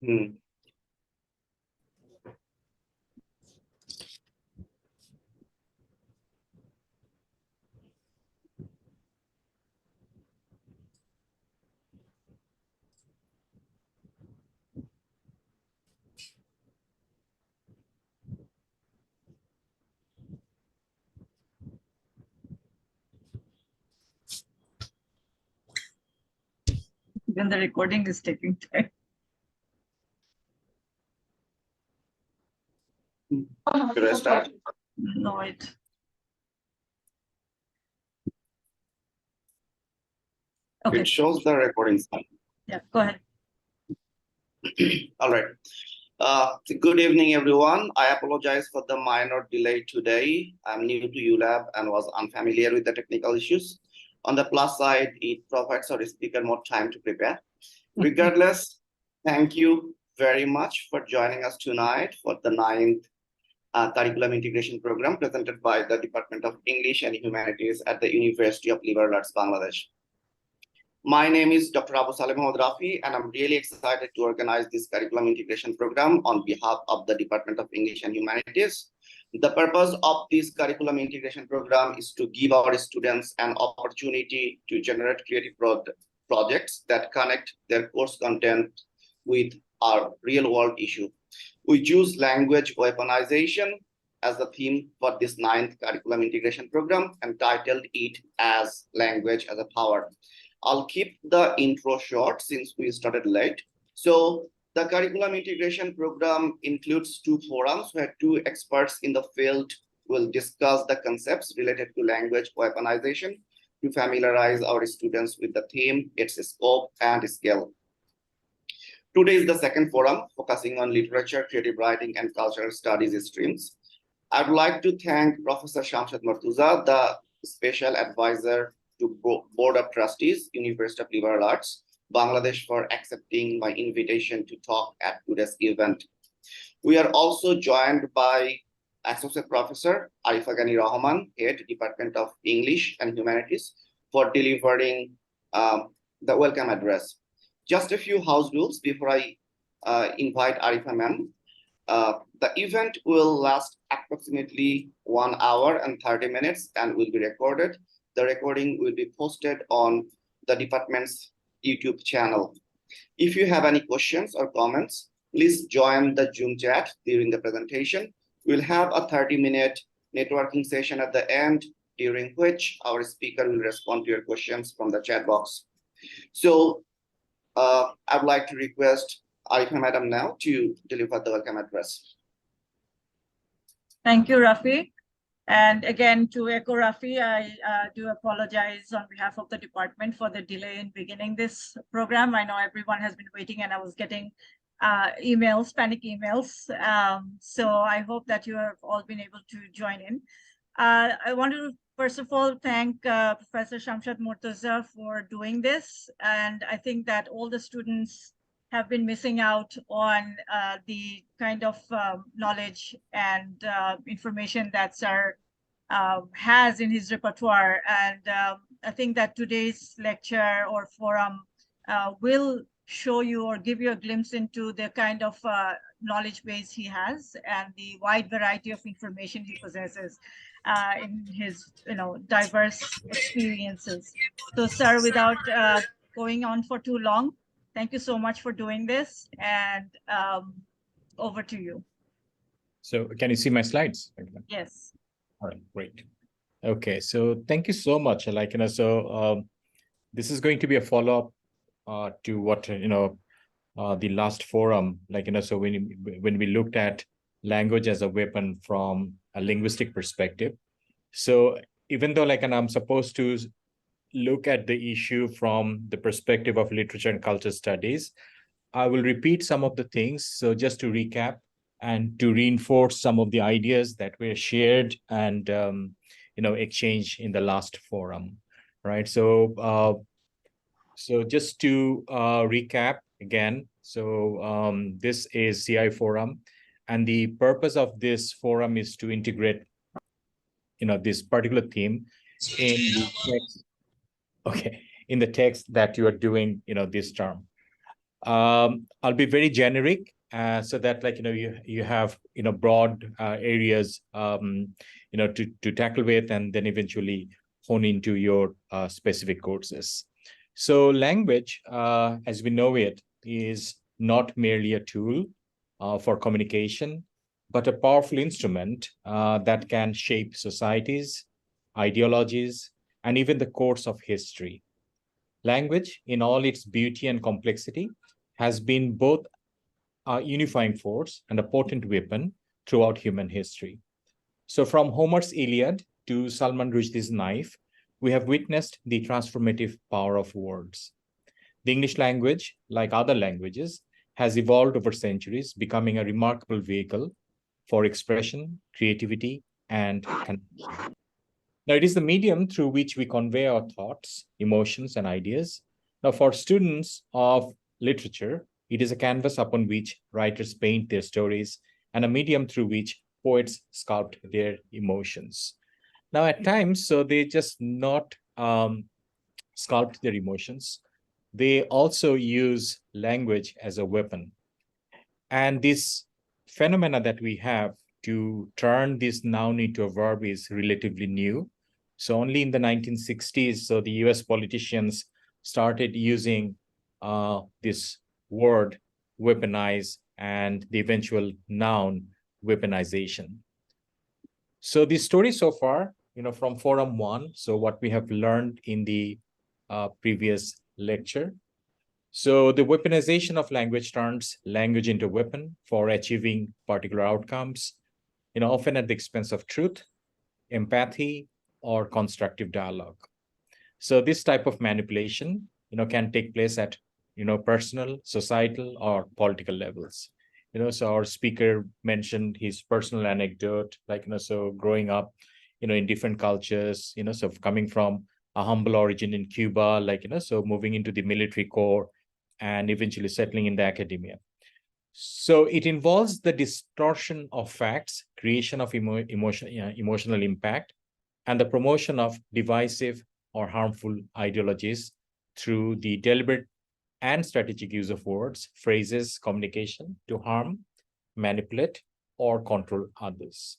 Hmm. Even the recording is taking time. Should I start? No, it. Okay. It shows the recording sign. Yeah, go ahead. All right. Good evening, everyone. I apologize for the minor delay today. I'm new to ULAB and was unfamiliar with the technical issues. On the plus side, it provides our speaker more time to prepare. Regardless, thank you very much for joining us tonight for the 9th curriculum integration program presented by the Department of English and Humanities at the University of Liberal Arts, Bangladesh. My name is Dr. Abu Saleh Mohammad Rafi, and I'm really excited to organize this curriculum integration program on behalf of the Department of English and Humanities. The purpose of this curriculum integration program is to give our students an opportunity to generate creative projects that connect their course content with our real-world issue. We choose language weaponization as the theme for this 9th curriculum integration program and titled it as Language as a Power. I'll keep the intro short since we started late. So the curriculum integration program includes 2 forums where 2 experts in the field will discuss the concepts related to language weaponization to familiarize our students with the theme, its scope, and scale. Today is the 2nd forum focusing on literature, creative writing, and cultural studies streams. I'd like to thank Professor Shamsad Mortuza, the Special Advisor to Board of Trustees, University of Liberal Arts, Bangladesh, for accepting my invitation to talk at today's event. We are also joined by Associate Professor Arifa Ghani Rahman, Head, Department of English and Humanities, for delivering the welcome address. Just a few house rules before I invite Arifa ma'am. The event will last approximately 1 hour and 30 minutes and will be recorded. The recording will be posted on the department's YouTube channel. If you have any questions or comments, please join the Zoom chat during the presentation. We'll have a 30-minute networking session at the end, during which our speaker will respond to your questions from the chat box. So I'd like to request Arifa Madam now to deliver the welcome address. Thank you, Rafi. And again, to echo Rafi, I do apologize on behalf of the department for the delay in beginning this program. I know everyone has been waiting and I was getting emails, panic emails. So I hope that you have all been able to join in. I want to, first of all, thank Professor Shamsad Mortuza for doing this. And I think that all the students have been missing out on the kind of knowledge and information that Sir has in his repertoire. And I think that today's lecture or forum will show you or give you a glimpse into the kind of knowledge base he has and the wide variety of information he possesses in his diverse experiences. So, sir, without going on for too long, thank you so much for doing this, and over to you. So can you see my slides? Yes. All right, great. Okay, so thank you so much. This is going to be a follow-up to what, the last forum, so when we looked at language as a weapon from a linguistic perspective. So even though I'm supposed to look at the issue from the perspective of literature and culture studies, I will repeat some of the things. So just to recap and to reinforce some of the ideas that were shared and exchanged in the last forum, right? So just to recap again, so this is CI forum, and the purpose of this forum is to integrate this particular theme in the text, in the text that you are doing this term. I'll be very generic so that you have broad areas to tackle with, and then eventually hone into your specific courses. So language, as we know it, is not merely a tool for communication, but a powerful instrument that can shape societies, ideologies, and even the course of history. Language, in all its beauty and complexity, has been both a unifying force and a potent weapon throughout human history. So from Homer's Iliad to Salman Rushdie's knife, we have witnessed the transformative power of words. The English language, like other languages, has evolved over centuries, becoming a remarkable vehicle for expression, creativity, and connection. Now, it is the medium through which we convey our thoughts, emotions, and ideas. Now, for students of literature, it is a canvas upon which writers paint their stories and a medium through which poets sculpt their emotions. Now, at times, so they just not sculpt their emotions. They also use language as a weapon. And this phenomena that we have to turn this noun into a verb is relatively new. So only in the 1960s, so the US politicians started using this word weaponize and the eventual noun weaponization. So the story so far, from Forum 1, so what we have learned in the previous lecture. So the weaponization of language turns language into a weapon for achieving particular outcomes, often at the expense of truth, empathy, or constructive dialogue. So this type of manipulation, can take place at, personal, societal, or political levels. So our speaker mentioned his personal anecdote, so growing up, in different cultures, so coming from a humble origin in Cuba, so moving into the military corps and eventually settling in the academia. So it involves the distortion of facts, creation of emotional impact, and the promotion of divisive or harmful ideologies through the deliberate and strategic use of words, phrases, communication to harm, manipulate, or control others.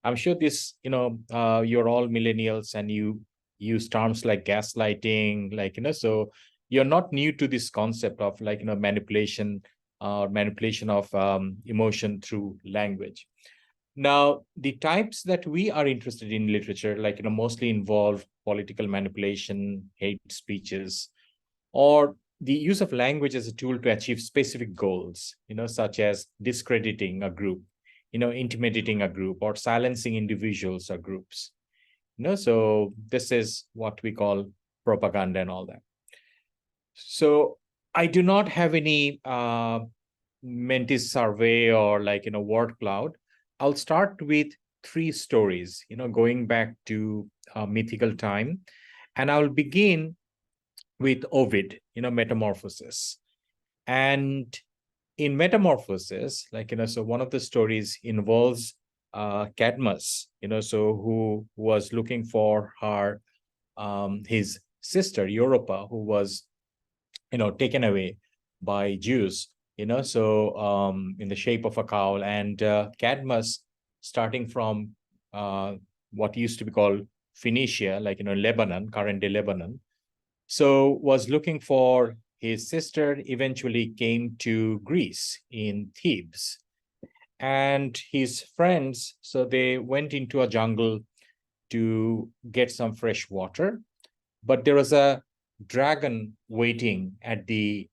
I'm sure this, you're all millennials and you use terms like gaslighting, so you're not new to this concept of manipulation of emotion through language. Now, the types that we are interested in literature, mostly involve political manipulation, hate speeches, or the use of language as a tool to achieve specific goals, such as discrediting a group, intimidating a group, or silencing individuals or groups. So this is what we call propaganda and all that. So I do not have any Mentis survey or word cloud. I'll start with 3 stories, going back to mythical time. And I'll begin with Ovid, Metamorphosis. And in Metamorphosis, so one of the stories involves Cadmus, so who was looking for her, his sister, Europa, who was, taken away by Zeus, so in the shape of a cow. And Cadmus, starting from what used to be called Phoenicia, Lebanon, current day Lebanon, so was looking for his sister, eventually came to Greece in Thebes. And his friends, so they went into a jungle to get some fresh water, but there was a dragon waiting at the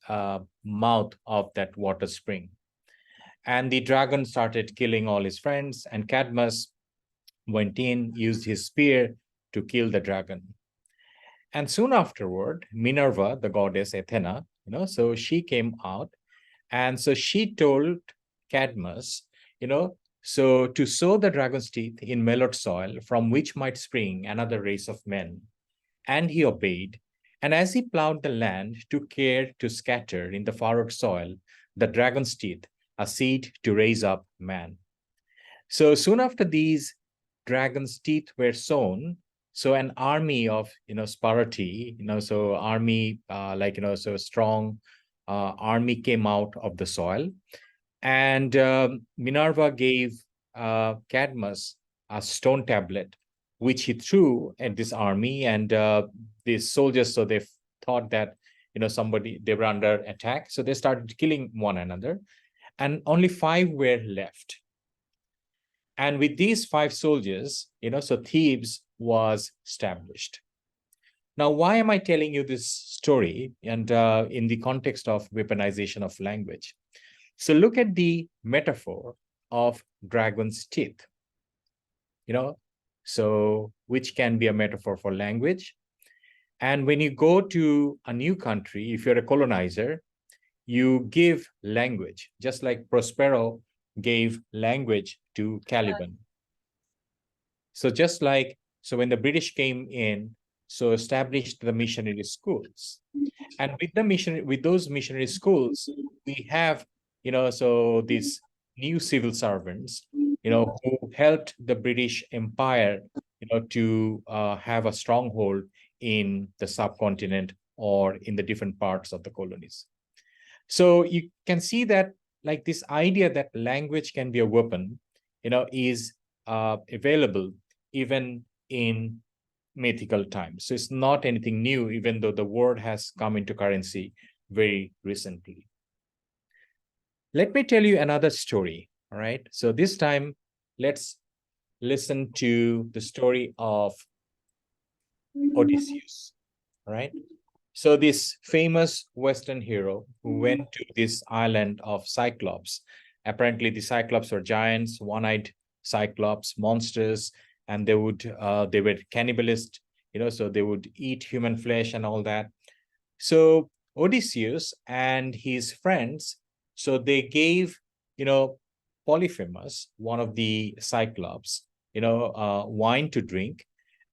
mouth of that water spring. And the dragon started killing all his friends, and Cadmus went in, used his spear to kill the dragon. And soon afterward, Minerva, the goddess Athena, so she came out, and so she told Cadmus, so to sow the dragon's teeth in mellowed soil from which might spring another race of men. And he obeyed. And as he plowed the land, took care to scatter in the furrowed soil the dragon's teeth, a seed to raise up man. So soon after these dragon's teeth were sown, so an army of, Sparti, so army, so strong army came out of the soil, and Minerva gave Cadmus a stone tablet, which he threw at this army, and these soldiers, so they thought that they were under attack, so they started killing one another, and only 5 were left. And with these 5 soldiers, so Thebes was established. Now, why am I telling you this story, and in the context of weaponization of language? So look at the metaphor of dragon's teeth, so which can be a metaphor for language. And when you go to a new country, if you're a colonizer, you give language, just like Prospero gave language to Caliban. So just like, so when the British came in, so established the missionary schools. And with those missionary schools, we have, so these new civil servants, who helped the British Empire, to have a stronghold in the subcontinent or in the different parts of the colonies. So you can see that, like, this idea that language can be a weapon, is available even in mythical times. So it's not anything new, even though the word has come into currency very recently. Let me tell you another story, all right? So this time, let's listen to the story of Odysseus, all right? So this famous Western hero who went to this island of Cyclops. Apparently the Cyclops were giants, one-eyed Cyclops, monsters, and they were cannibalist, so they would eat human flesh and all that. So Odysseus and his friends, so they gave, Polyphemus, one of the Cyclops, wine to drink.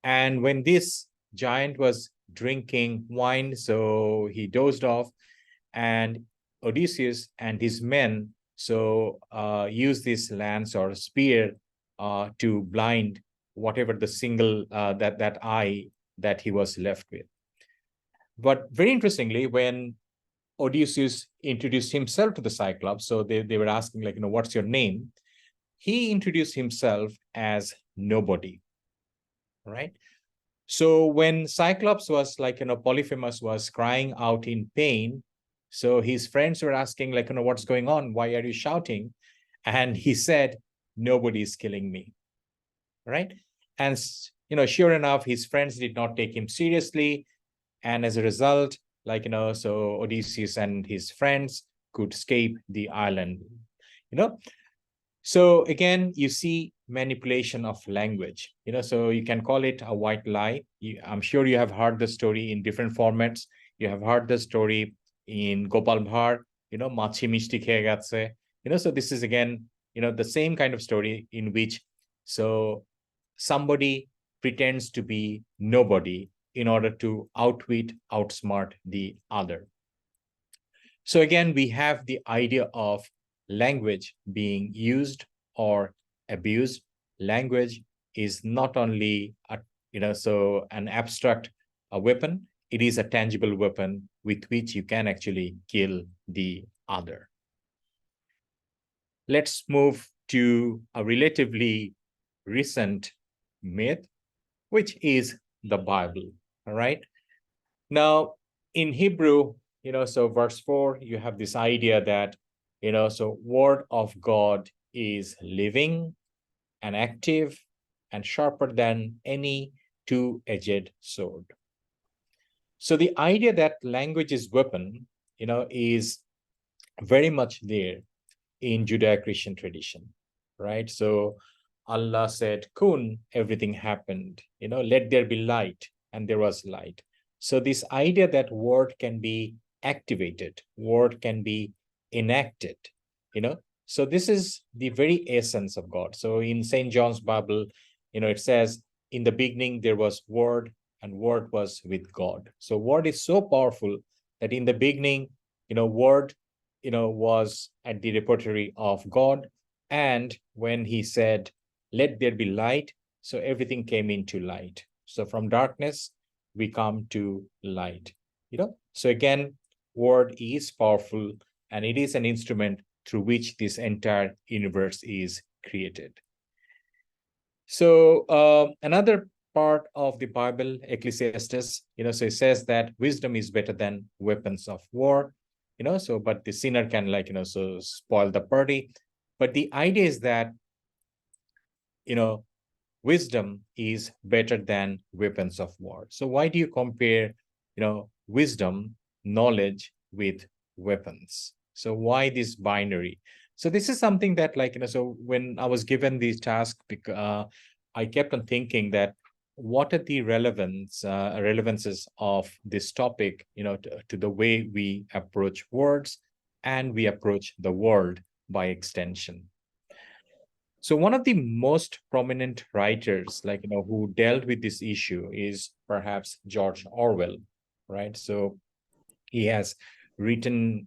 And when this giant was drinking wine, so he dozed off, and Odysseus and his men used this lance or spear to blind whatever the single that eye that he was left with. But very interestingly, when Odysseus introduced himself to the Cyclops, so they were asking, like, what's your name? He introduced himself as nobody, right? So when Cyclops was like, Polyphemus was crying out in pain, so his friends were asking, like, what's going on? Why are you shouting? And he said, nobody is killing me, right? And, sure enough, his friends did not take him seriously. And as a result, like, so Odysseus and his friends could escape the island, So again, you see manipulation of language, so you can call it a white lie. I'm sure you have heard the story in different formats. You have heard the story in Gopal Bhar, Machi Mishti Kheye Geche, so this is again, the same kind of story in which, so somebody pretends to be nobody in order to outwit, outsmart the other. So again, we have the idea of language being used or abused. Language is not only an abstract weapon, it is a tangible weapon with which you can actually kill the other. Let's move to a relatively recent myth, which is the Bible, all right? Now, in Hebrew, so verse 4, you have this idea that, so word of God is living and active and sharper than any two-edged sword. So the idea that language is weapon, is very much there in Judeo-Christian tradition, right? So Allah said, kun, everything happened, let there be light, and there was light. So this idea that word can be activated, word can be enacted, so this is the very essence of God. So in St. John's Bible, it says, in the beginning there was word, and word was with God. So word is so powerful that in the beginning, word, was at the repertory of God. And when he said, let there be light, so everything came into light. So from darkness, we come to light, So again, word is powerful, and it is an instrument through which this entire universe is created. So another part of the Bible, Ecclesiastes, so it says that wisdom is better than weapons of war, but the sinner can so spoil the party. But the idea is that, wisdom is better than weapons of war. So why do you compare, wisdom, knowledge with weapons? So why this binary? So this is something that so when I was given this task, I kept on thinking that what are the relevances of this topic, to the way we approach words and we approach the world by extension. So one of the most prominent writers, who dealt with this issue is perhaps George Orwell, right? So he has written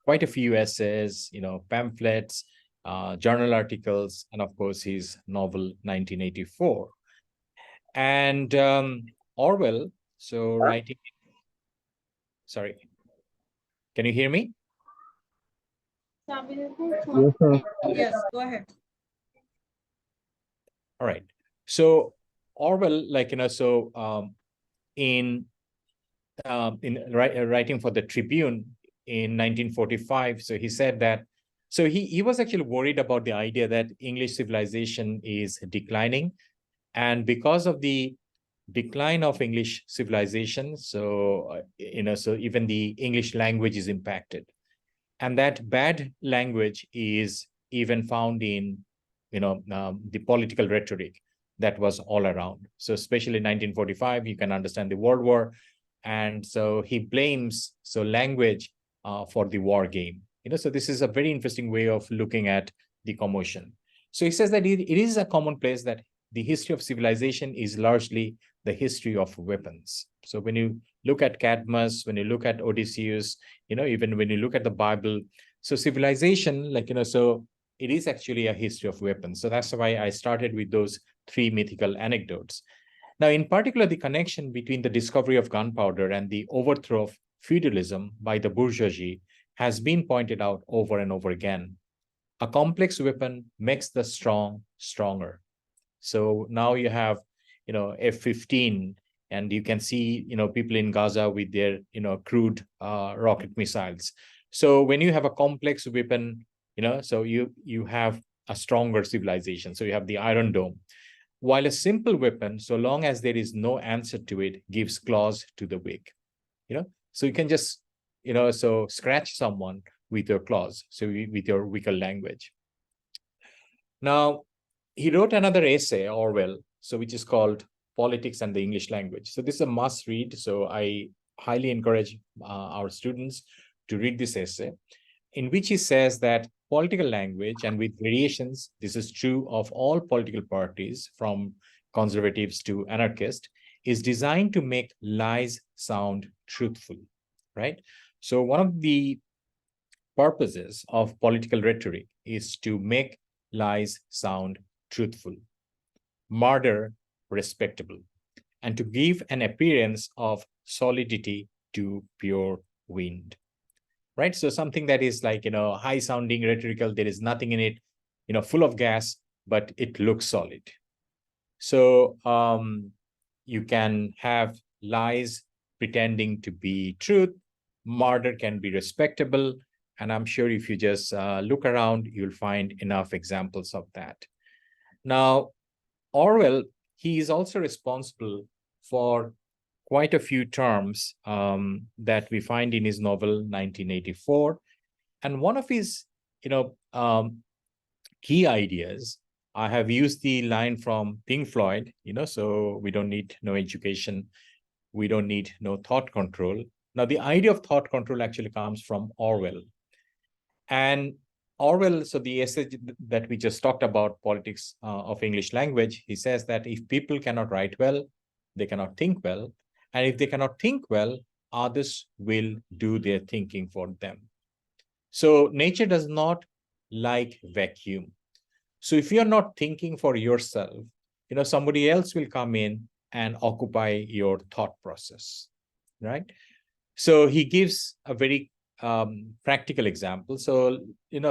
quite a few essays, pamphlets, journal articles, and of course his novel 1984. And Orwell, so writing, sorry, can you hear me? Yes, go ahead. All right. So Orwell, in writing for the Tribune in 1945, so he said that, so he was actually worried about the idea that English civilization is declining, and because of the decline of English civilization, so so even the English language is impacted, and that bad language is even found in the political rhetoric that was all around. So especially in 1945, you can understand the World War, and so he blames language for the war game. So this is a very interesting way of looking at the commotion. So he says that it is a commonplace that the history of civilization is largely the history of weapons. So when you look at Cadmus, when you look at Odysseus, even when you look at the Bible, so civilization, so it is actually a history of weapons. So that's why I started with those three mythical anecdotes. Now, in particular, the connection between the discovery of gunpowder and the overthrow of feudalism by the bourgeoisie has been pointed out over and over again. A complex weapon makes the strong stronger. So now you have, F-15, and you can see, people in Gaza with their, crude rocket missiles. So when you have a complex weapon, so you have a stronger civilization. So you have the Iron Dome. While a simple weapon, so long as there is no answer to it, gives claws to the weak. So you can just, so scratch someone with your claws, so with your weaker language. Now, he wrote another essay, Orwell, so which is called Politics and the English Language. So this is a must read. So I highly encourage our students to read this essay, in which he says that political language, and with variations, this is true of all political parties from conservatives to anarchists, is designed to make lies sound truthful, right? So one of the purposes of political rhetoric is to make lies sound truthful, murder respectable, and to give an appearance of solidity to pure wind, right? So something that is high sounding, rhetorical, there is nothing in it, full of gas, but it looks solid. So you can have lies pretending to be truth, murder can be respectable, and I'm sure if you just look around, you'll find enough examples of that. Now, Orwell, he is also responsible for quite a few terms that we find in his novel 1984. And one of his, key ideas, I have used the line from Pink Floyd, so we don't need no education, we don't need no thought control. Now, the idea of thought control actually comes from Orwell. And Orwell, so the essay that we just talked about, Politics of English Language, he says that if people cannot write well, they cannot think well. And if they cannot think well, others will do their thinking for them. So nature does not like vacuum. So if you're not thinking for yourself, somebody else will come in and occupy your thought process, right? So he gives a very practical example. So,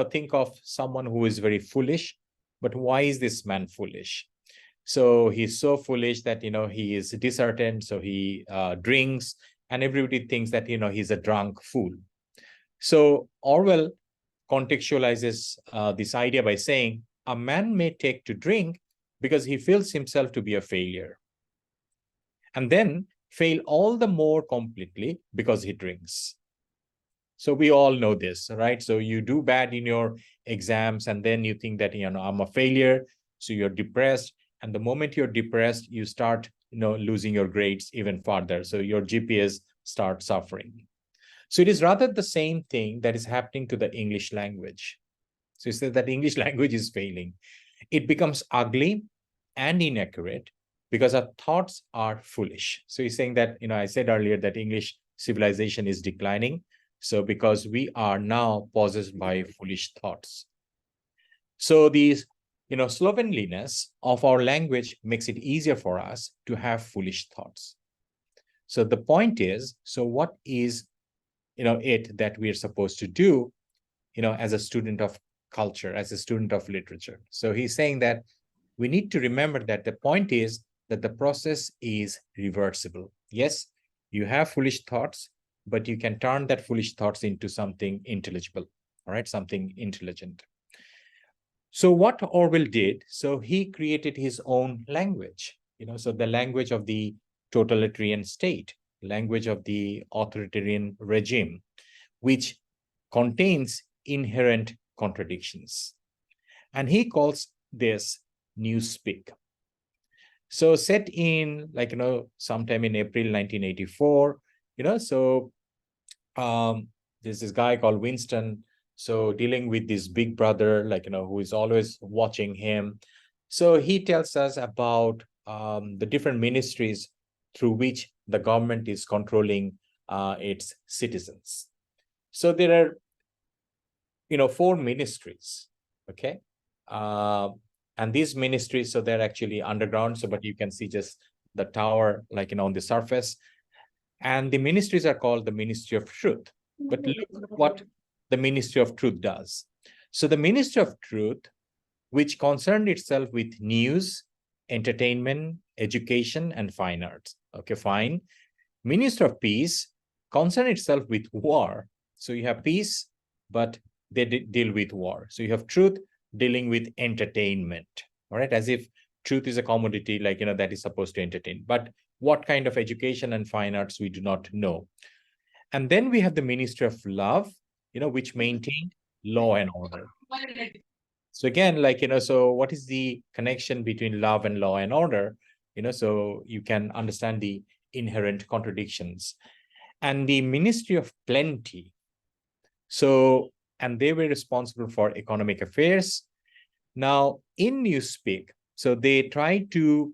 think of someone who is very foolish, but why is this man foolish? So he's so foolish that, he is disheartened. So he drinks, and everybody thinks that, he's a drunk fool. So Orwell contextualizes this idea by saying a man may take to drink because he feels himself to be a failure, and then fail all the more completely because he drinks. So we all know this, right? So you do bad in your exams, and then you think that, I'm a failure. So you're depressed. And the moment you're depressed, you start, losing your grades even further. So your GPAs start suffering. So it is rather the same thing that is happening to the English language. So he says that English language is failing. It becomes ugly and inaccurate because our thoughts are foolish. So he's saying that, I said earlier that English civilization is declining. So because we are now possessed by foolish thoughts. So these, slovenliness of our language makes it easier for us to have foolish thoughts. So the point is, so what is, it that we are supposed to do, as a student of culture, as a student of literature? So he's saying that we need to remember that the point is that the process is reversible. Yes, you have foolish thoughts, but you can turn that foolish thoughts into something intelligible, all right, something intelligent. So what Orwell did, so he created his own language, so the language of the totalitarian state, language of the authoritarian regime, which contains inherent contradictions. And he calls this newspeak. So set in sometime in April 1984, so there's this guy called Winston, so dealing with this big brother, who is always watching him. So he tells us about the different ministries through which the government is controlling its citizens. So there are, 4 ministries, okay? And these ministries, so they're actually underground, so but you can see just the tower, on the surface. And the ministries are called the Ministry of Truth. But look what the Ministry of Truth does. So the Ministry of Truth, which concerned itself with news, entertainment, education, and fine arts. Okay, fine. Ministry of Peace concerned itself with war. So you have peace, but they deal with war. So you have truth dealing with entertainment, all right, as if truth is a commodity, that is supposed to entertain. But what kind of education and fine arts, we do not know. And then we have the Ministry of Love, which maintained law and order. So again, so what is the connection between love and law and order? So you can understand the inherent contradictions. And the Ministry of Plenty. So, and they were responsible for economic affairs. Now, in newspeak, so they try to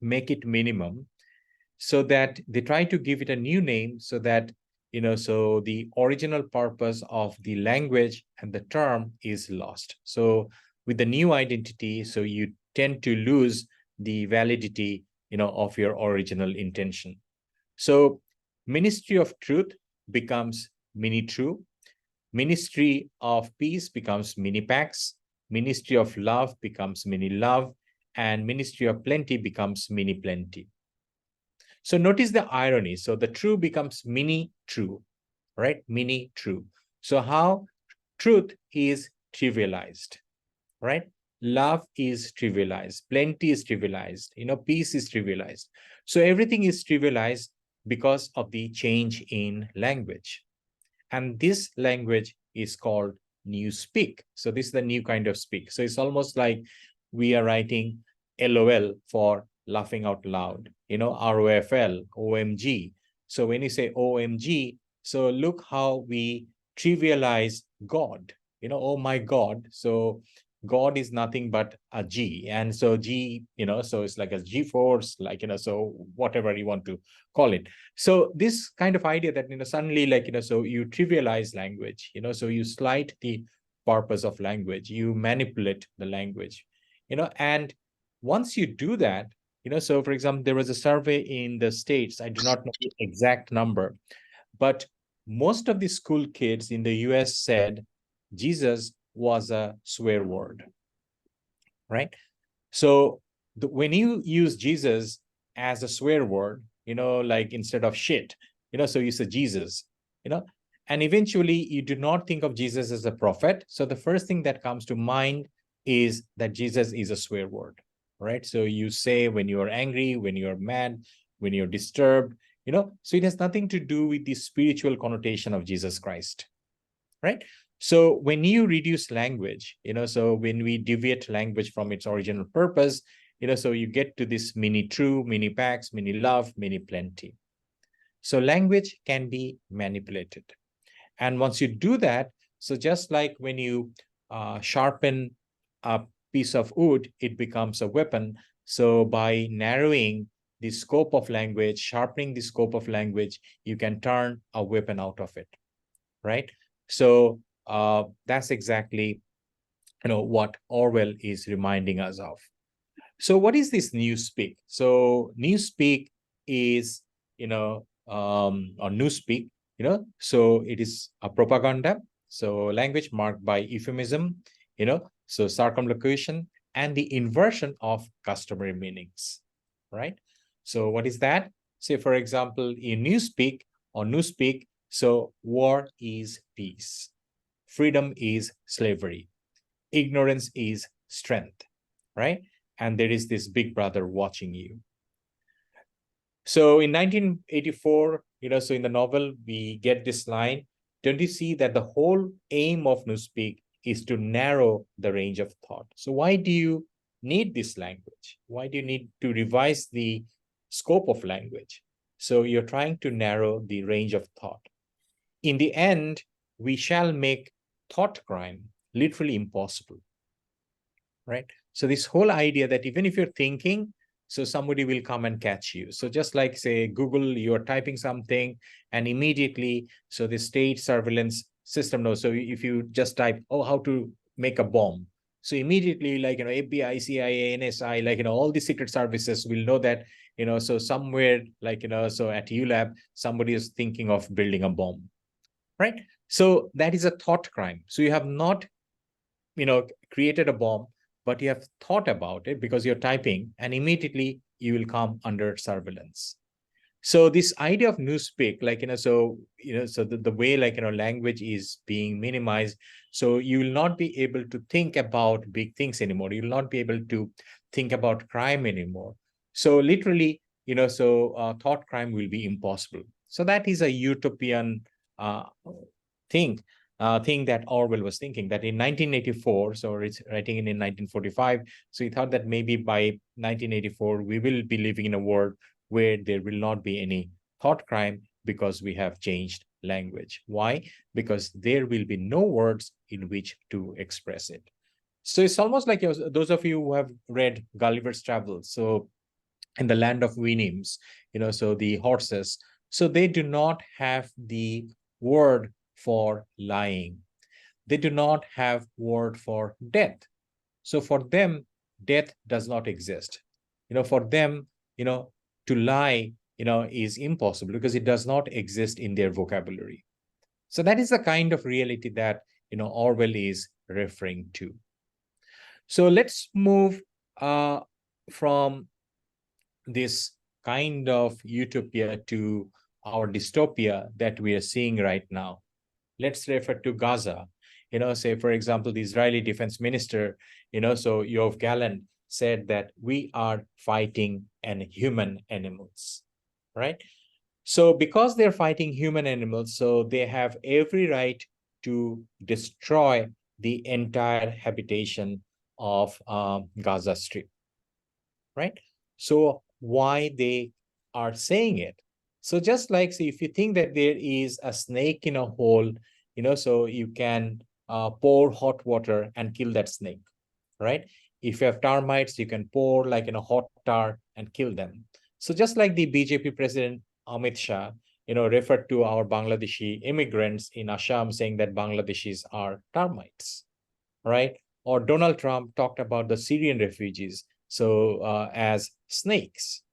make it minimum, so that they try to give it a new name, so that, so the original purpose of the language and the term is lost. So with the new identity, so you tend to lose the validity, of your original intention. So Ministry of Truth becomes mini-true. Ministry of Peace becomes mini-pax. Ministry of Love becomes mini-love. And Ministry of Plenty becomes mini-plenty. So notice the irony. So the true becomes mini-true, right? Mini-true. So how truth is trivialized, right? Love is trivialized. Plenty is trivialized. Peace is trivialized. So everything is trivialized because of the change in language. And this language is called newspeak. So this is the new kind of speak. So it's almost like we are writing LOL for laughing out loud, ROFL, OMG. So when you say OMG, so look how we trivialize God, oh my God. So God is nothing but a G. And so G, so it's like a G force, so whatever you want to call it. So this kind of idea that, suddenly, so you trivialize language, so you slight the purpose of language, you manipulate the language, and once you do that, so for example, there was a survey in the States, I do not know the exact number, but most of the school kids in the US said Jesus was a swear word, right? So when you use Jesus as a swear word, like instead of shit, so you say Jesus, and eventually you do not think of Jesus as a prophet. So the first thing that comes to mind is that Jesus is a swear word, right? So you say when you are angry, when you're mad, when you're disturbed, so it has nothing to do with the spiritual connotation of Jesus Christ, right? So when you reduce language, so when we deviate language from its original purpose, so you get to this mini true, mini pax, mini love, mini plenty. So language can be manipulated. And once you do that, so just like when you sharpen a piece of wood, it becomes a weapon. So by narrowing the scope of language, sharpening the scope of language, you can turn a weapon out of it, right? So that's exactly what Orwell is reminding us of. So what is this newspeak? So newspeak is, or newspeak, so it is a propaganda. So language marked by euphemism, so circumlocution and the inversion of customary meanings, right? So what is that? Say, for example, in newspeak or newspeak, so war is peace, freedom is slavery, ignorance is strength, right? And there is this big brother watching you. So in 1984, so in the novel, we get this line, don't you see that the whole aim of newspeak is to narrow the range of thought? So why do you need this language? Why do you need to revise the scope of language? So you're trying to narrow the range of thought. In the end, we shall make thought crime literally impossible, right? So this whole idea that even if you're thinking, so somebody will come and catch you. So just like, say, Google, you're typing something and immediately, so the state surveillance system knows. So if you just type, oh, how to make a bomb. So immediately, like, FBI, CIA, NSI, like, all the secret services will know that, so somewhere, like, so at ULAB, somebody is thinking of building a bomb, right? So that is a thought crime. So you have not, created a bomb, but you have thought about it because you're typing, and immediately you will come under surveillance. So this idea of newspeak, like, so the way, like, language is being minimized, so you will not be able to think about big things anymore. You will not be able to think about crime anymore. So literally, thought crime will be impossible. So that is a utopian thing that Orwell was thinking, that in 1984, so it's writing in 1945, so he thought that maybe by 1984, we will be living in a world where there will not be any thought crime because we have changed language. Why? Because there will be no words in which to express it. So it's almost like those of you who have read Gulliver's Travels, so in the land of Winims, so the horses, so they do not have the word for lying. They do not have word for death. So for them, death does not exist. For them, to lie, is impossible because it does not exist in their vocabulary. So that is the kind of reality that, Orwell is referring to. So let's move from this kind of utopia to our dystopia that we are seeing right now. Let's refer to Gaza. Say, for example, the Israeli defense minister, so Yoav Gallant said that we are fighting human animals, right? So because they're fighting human animals, so they have every right to destroy the entire habitation of Gaza Strip, right? So why they are saying it? So just like, see, if you think that there is a snake in a hole, so you can pour hot water and kill that snake, right? If you have termites, you can pour like hot tar and kill them. So just like the BJP president Amit Shah, referred to our Bangladeshi immigrants in Assam saying that Bangladeshis are termites, right? Or Donald Trump talked about the Syrian refugees, so as snakes.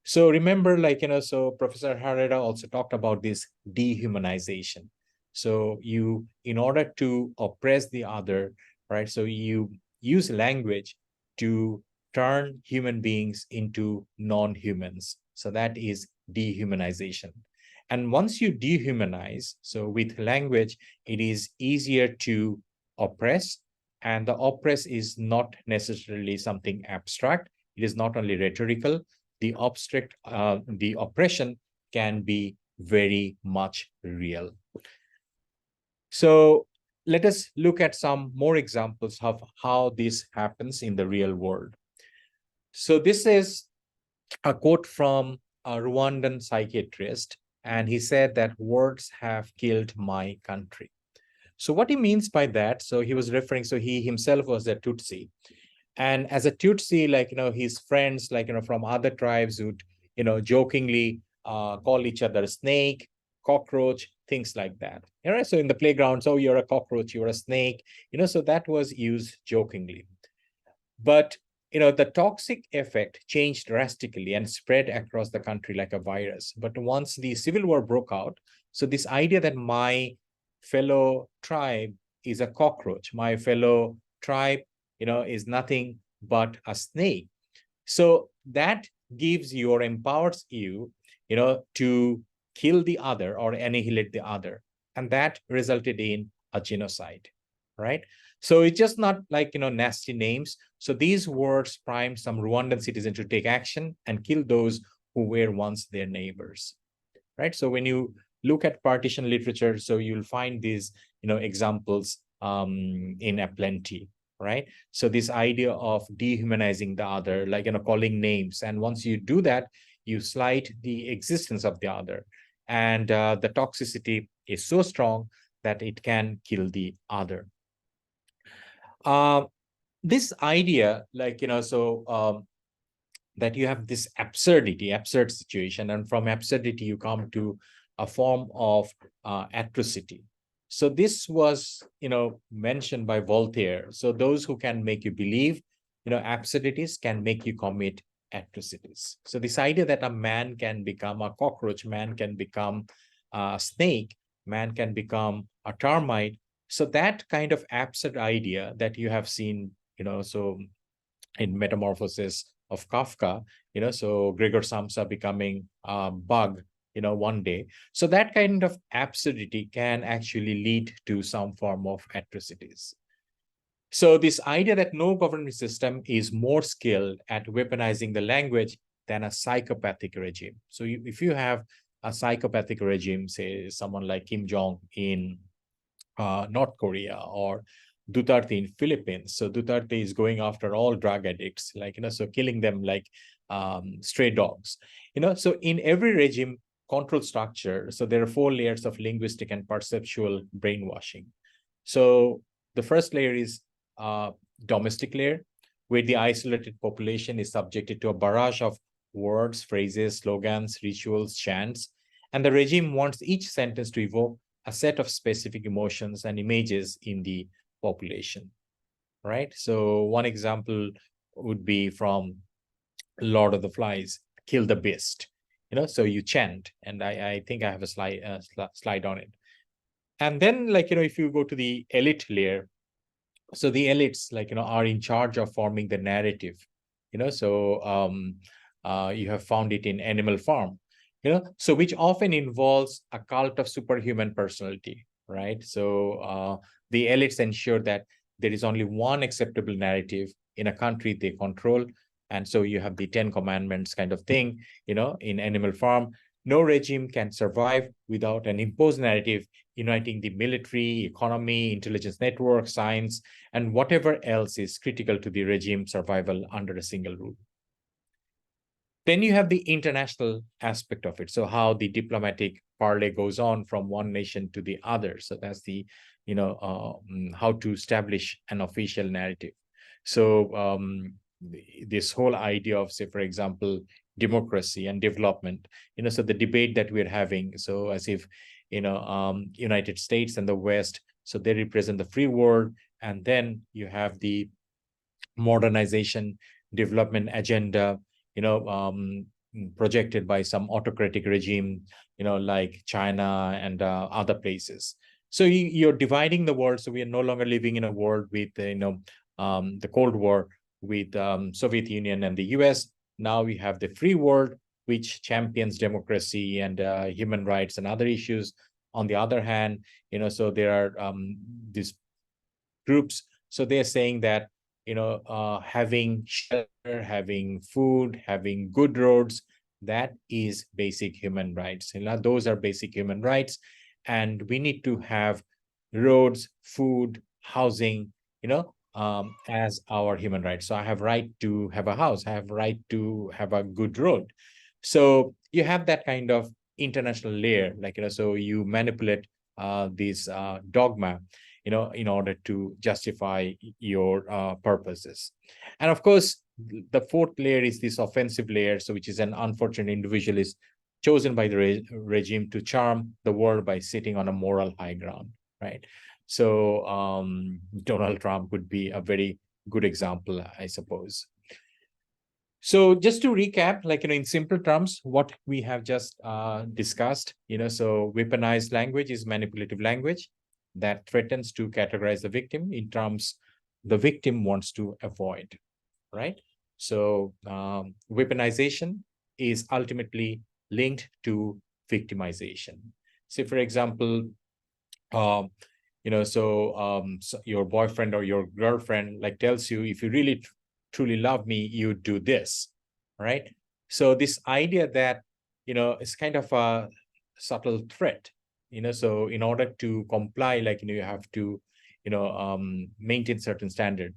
So remember, so Professor Herrera also talked about this dehumanization. So in order to oppress the other, right? So you use language to turn human beings into non-humans. So that is dehumanization. And once you dehumanize, so with language, it is easier to oppress. And the oppress is not necessarily something abstract. It is not only rhetorical. The oppression can be very much real. So let us look at some more examples of how this happens in the real world. So this is a quote from a Rwandan psychiatrist, and he said that words have killed my country. So what he means by that, so he was referring, so he himself was a Tutsi. And as a Tutsi, his friends, from other tribes would, jokingly call each other snake, cockroach, things like that. All right. So in the playground, so you're a cockroach, you're a snake, so that was used jokingly. But, the toxic effect changed drastically and spread across the country like a virus. But once the civil war broke out, so this idea that my fellow tribe is a cockroach, my fellow tribe is nothing but a snake. So that gives you or empowers you, to kill the other or annihilate the other. And that resulted in a genocide, right? So it's just not like, nasty names. So these words primed some Rwandan citizens to take action and kill those who were once their neighbors, right? So when you look at partition literature, so you'll find these, examples in aplenty, right? So this idea of dehumanizing the other, calling names. And once you do that, you slight the existence of the other. And the toxicity is so strong that it can kill the other. This idea, that you have this absurd situation, and from absurdity, you come to a form of atrocity. So this was, mentioned by Voltaire. So those who can make you believe, absurdities can make you commit atrocities. So this idea that a man can become a cockroach, man can become a snake, man can become a termite. So that kind of absurd idea that you have seen, so in Metamorphosis of Kafka, so Gregor Samsa becoming a bug, one day. So that kind of absurdity can actually lead to some form of atrocities. So this idea that no government system is more skilled at weaponizing the language than a psychopathic regime. So if you have a psychopathic regime, say someone like Kim Jong in North Korea or Duterte in Philippines. So Duterte is going after all drug addicts, so killing them like stray dogs. So in every regime control structure, so there are 4 layers of linguistic and perceptual brainwashing. So the first layer is domestic layer, where the isolated population is subjected to a barrage of words, phrases, slogans, rituals, chants, and the regime wants each sentence to evoke a set of specific emotions and images in the population, right? So one example would be from Lord of the Flies, kill the beast, so you chant, and I think I have a slide on it. And then, if you go to the elite layer, so the elites, are in charge of forming the narrative, so you have found it in Animal Farm, so which often involves a cult of superhuman personality, right? So the elites ensure that there is only one acceptable narrative in a country they control. And so you have the 10 commandments kind of thing, in Animal Farm. No regime can survive without an imposed narrative uniting the military, economy, intelligence network, science, and whatever else is critical to the regime survival under a single rule. Then you have the international aspect of it. So how the diplomatic parlay goes on from one nation to the other. So that's the, how to establish an official narrative. So this whole idea of, say, for example, democracy and development, so the debate that we're having, so as if, United States and the West, so they represent the free world, and then you have the modernization development agenda, projected by some autocratic regime, like China and other places. So you're dividing the world. So we are no longer living in a world with, the Cold War with Soviet Union and the US. Now we have the free world, which champions democracy and human rights and other issues. On the other hand, so there are these groups. So they're saying that, having shelter, having food, having good roads, that is basic human rights. Those are basic human rights. And we need to have roads, food, housing, as our human rights. So I have right to have a house. I have right to have a good road. So you have that kind of international layer, so you manipulate this dogma, in order to justify your purposes. And of course, the fourth layer is this offensive layer, so which is an unfortunate individual is chosen by the regime to charm the world by sitting on a moral high ground, right? So Donald Trump would be a very good example, I suppose. So just to recap, in simple terms, what we have just discussed, so weaponized language is manipulative language that threatens to categorize the victim in terms the victim wants to avoid, right? So weaponization is ultimately linked to victimization. Say, for example, so your boyfriend or your girlfriend tells you, if you really truly love me, you do this, right? So this idea that, it's kind of a subtle threat, so in order to comply, you have to, maintain certain standard.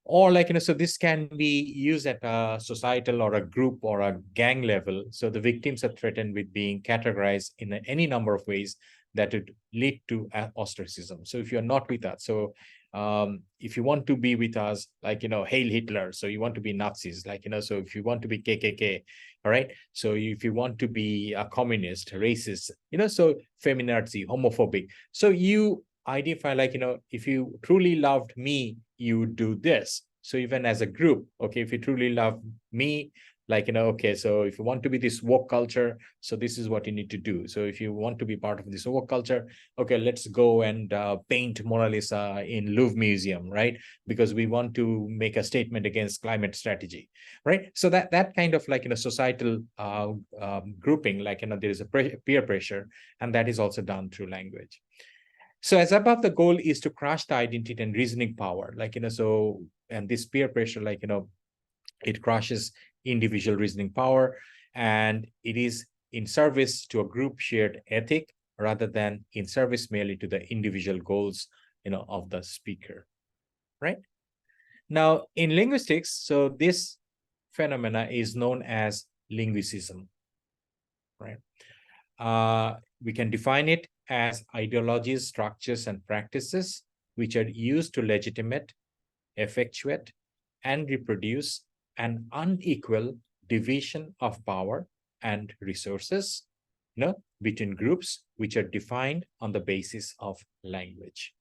Or so this can be used at a societal or a group or a gang level. So the victims are threatened with being categorized in any number of ways that would lead to ostracism. So if you're not with us, so if you want to be with us, Hail Hitler, so you want to be Nazis, so if you want to be KKK, all right, so if you want to be a communist, racist, so feminazi, homophobic, so you identify if you truly loved me, you would do this. So even as a group, okay, if you truly love me, okay, so if you want to be this woke culture, so this is what you need to do. So if you want to be part of this woke culture, okay, let's go and paint Mona Lisa in Louvre Museum, right? Because we want to make a statement against climate strategy, right? So that kind of societal grouping, there is a peer pressure, and that is also done through language. So as above, the goal is to crush the identity and reasoning power, so, and this peer pressure, it crushes individual reasoning power, and it is in service to a group shared ethic rather than in service merely to the individual goals, of the speaker, right? Now, in linguistics, so this phenomena is known as linguicism, right? We can define it as ideologies, structures, and practices which are used to legitimate, effectuate, and reproduce an unequal division of power and resources, between groups which are defined on the basis of language,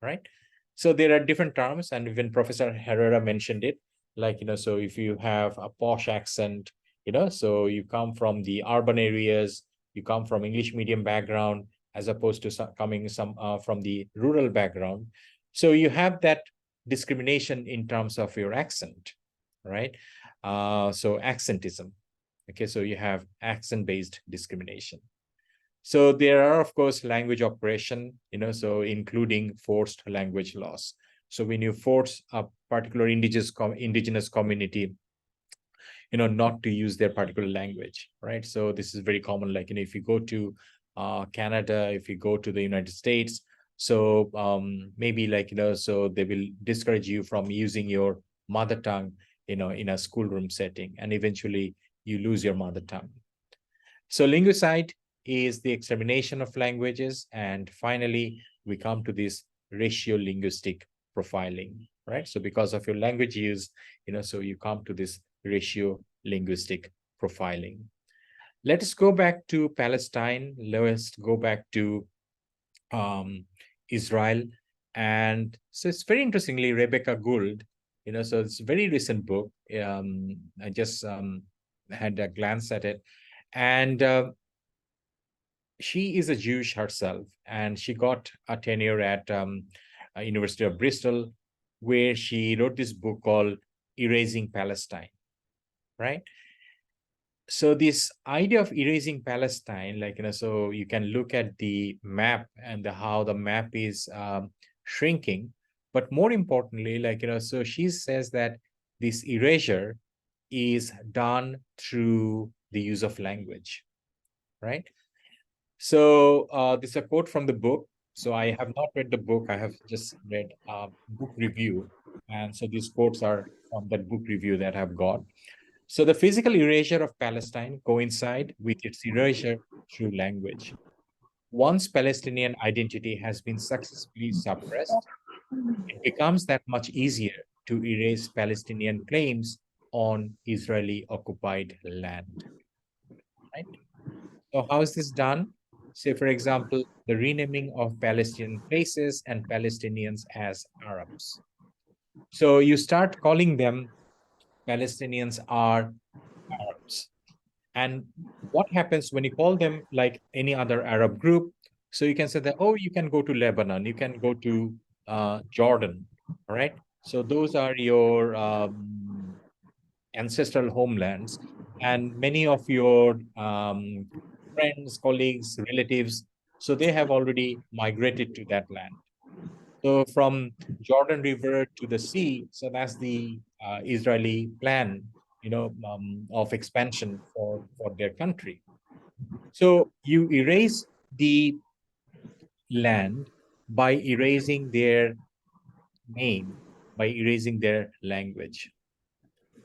right? So there are different terms, and even Professor Herrera mentioned it, so if you have a posh accent, so you come from the urban areas, you come from English medium background, as opposed to coming from the rural background. So you have that discrimination in terms of your accent, right? So accentism. Okay, so you have accent-based discrimination. So there are, of course, language oppression, so including forced language loss. So when you force a particular indigenous community, not to use their particular language, right? So this is very common, if you go to Canada, if you go to the United States, so maybe so they will discourage you from using your mother tongue, in a schoolroom setting, and eventually you lose your mother tongue. So linguicide is the extermination of languages. And finally, we come to this ratio-linguistic profiling, right? So because of your language use, so you come to this ratio-linguistic profiling. Let us go back to Palestine. Let's go back to Israel. And so it's very interestingly, Rebecca Gould, so it's a very recent book. I just had a glance at it. And she is a Jewish herself, and she got a tenure at University of Bristol, where she wrote this book called Erasing Palestine, right? So this idea of erasing Palestine, like, so you can look at the map and how the map is shrinking. But more importantly, like, so she says that this erasure is done through the use of language, right? So this is a quote from the book. So I have not read the book. I have just read a book review. And so these quotes are from that book review that I've got. So the physical erasure of Palestine coincide with its erasure through language. Once Palestinian identity has been successfully suppressed, it becomes that much easier to erase Palestinian claims on Israeli-occupied land. Right? So how is this done? Say, for example, the renaming of Palestinian places and Palestinians as Arabs. So you start calling them Palestinians are Arabs. And what happens when you call them like any other Arab group? So you can say that, oh, you can go to Lebanon, you can go to Jordan, all right? So those are your ancestral homelands. And many of your friends, colleagues, relatives, so they have already migrated to that land. So from Jordan River to the sea, so that's the Israeli plan, of expansion for their country. So you erase the land by erasing their name, by erasing their language.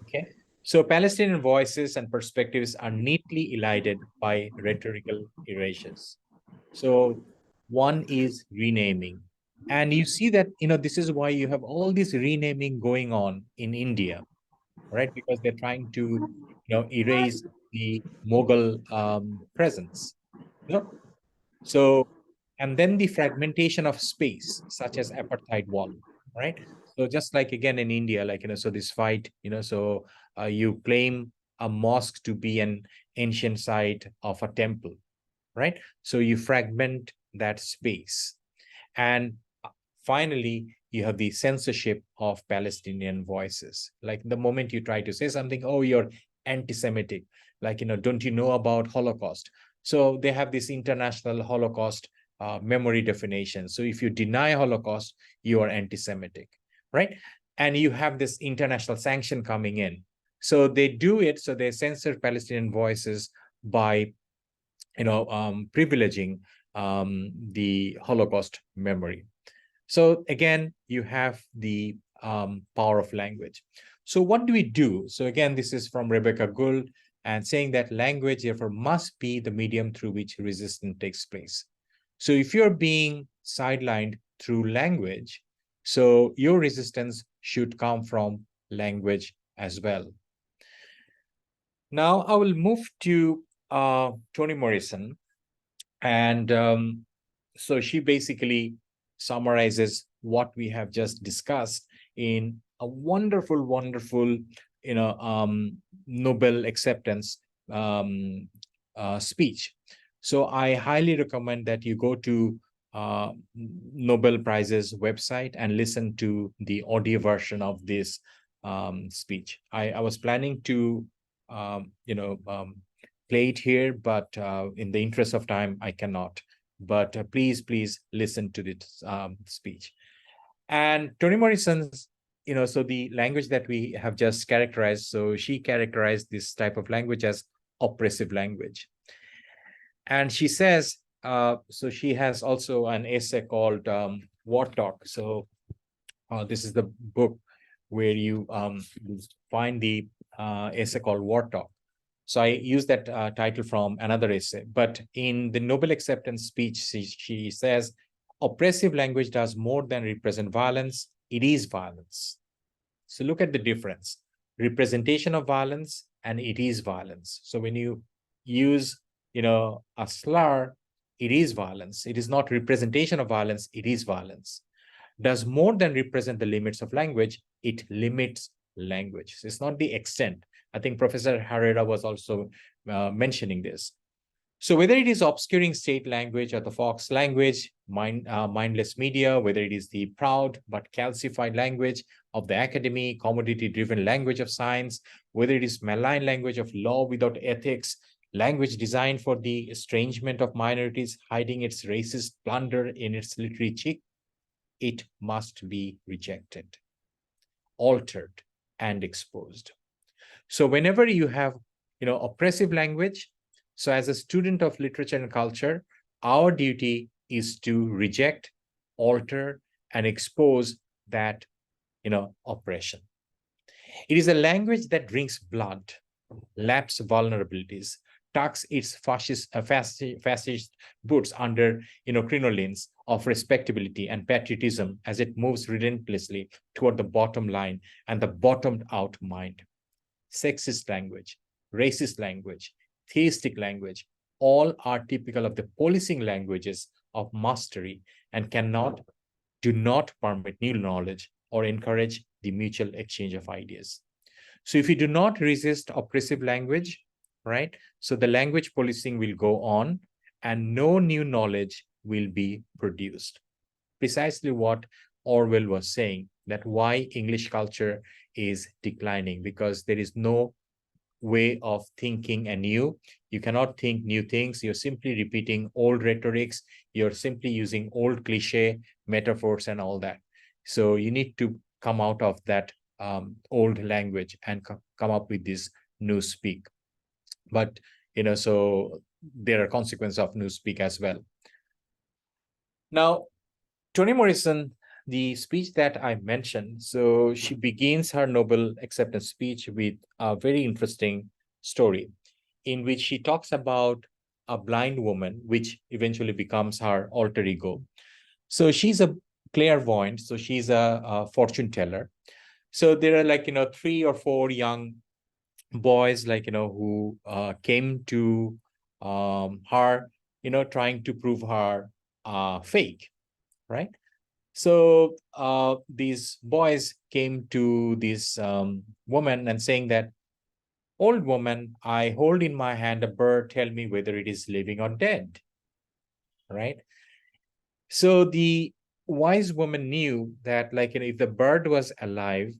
Okay. So Palestinian voices and perspectives are neatly elided by rhetorical erasures. So one is renaming. And you see that, this is why you have all this renaming going on in India, right? Because they're trying to, erase the Mughal presence. So, and then the fragmentation of space, such as apartheid wall, right? So just like again in India, like, so this fight, so you claim a mosque to be an ancient site of a temple, right? So you fragment that space. And finally, you have the censorship of Palestinian voices. Like the moment you try to say something, oh, you're anti-Semitic, like, don't you know about Holocaust? So they have this international Holocaust memory definition. So if you deny Holocaust, you are anti-Semitic, right? And you have this international sanction coming in. So they do it, so they censor Palestinian voices by, privileging the Holocaust memory. So again, you have the power of language. So what do we do? So again, this is from Rebecca Gould, and saying that language, therefore, must be the medium through which resistance takes place. So if you're being sidelined through language, so your resistance should come from language as well. Now I will move to Toni Morrison. And so she basically summarizes what we have just discussed in a wonderful, wonderful, Nobel acceptance speech. So I highly recommend that you go to Nobel Prizes website and listen to the audio version of this speech. I was planning to, play it here, but in the interest of time, I cannot. But please listen to this speech. And Toni Morrison's, so the language that we have just characterized, so she characterized this type of language as oppressive language. And she says, so she has also an essay called War Talk. So this is the book where you find the essay called War Talk. So I use that title from another essay. But in the Nobel acceptance speech, she says, oppressive language does more than represent violence. It is violence. So look at the difference. Representation of violence and it is violence. So when you use, a slur, it is violence. It is not representation of violence. It is violence. Does more than represent the limits of language. It limits language. So it's not the extent. I think Professor Herrera was also mentioning this. So whether it is obscuring state language or the Fox language, mindless media, whether it is the proud but calcified language of the academy, commodity-driven language of science, whether it is malign language of law without ethics, language designed for the estrangement of minorities, hiding its racist plunder in its literary cheek, it must be rejected, altered, and exposed. So whenever you have, oppressive language, so as a student of literature and culture, our duty is to reject, alter, and expose that, oppression. It is a language that drinks blood, laps vulnerabilities, tucks its fascist boots under, crinolines of respectability and patriotism as it moves relentlessly toward the bottom line and the bottomed out mind. Sexist language, racist language, theistic language, all are typical of the policing languages of mastery and do not permit new knowledge or encourage the mutual exchange of ideas. So if you do not resist oppressive language, right, so the language policing will go on and no new knowledge will be produced. Precisely what Orwell was saying, that why English culture is declining, because there is no way of thinking anew. You cannot think new things. You're simply repeating old rhetorics. You're simply using old cliche metaphors and all that. So you need to come out of that old language and come up with this new speak. But, so there are consequences of new speak as well. Now, Toni Morrison, the speech that I mentioned, so she begins her Nobel acceptance speech with a very interesting story in which she talks about a blind woman, which eventually becomes her alter ego. So she's a clairvoyant, so she's a fortune teller. So there are 3 or 4 young boys who came to her, trying to prove her fake, right? So these boys came to this woman and saying that, "Old woman, I hold in my hand a bird, tell me whether it is living or dead," right? So the wise woman knew that if the bird was alive,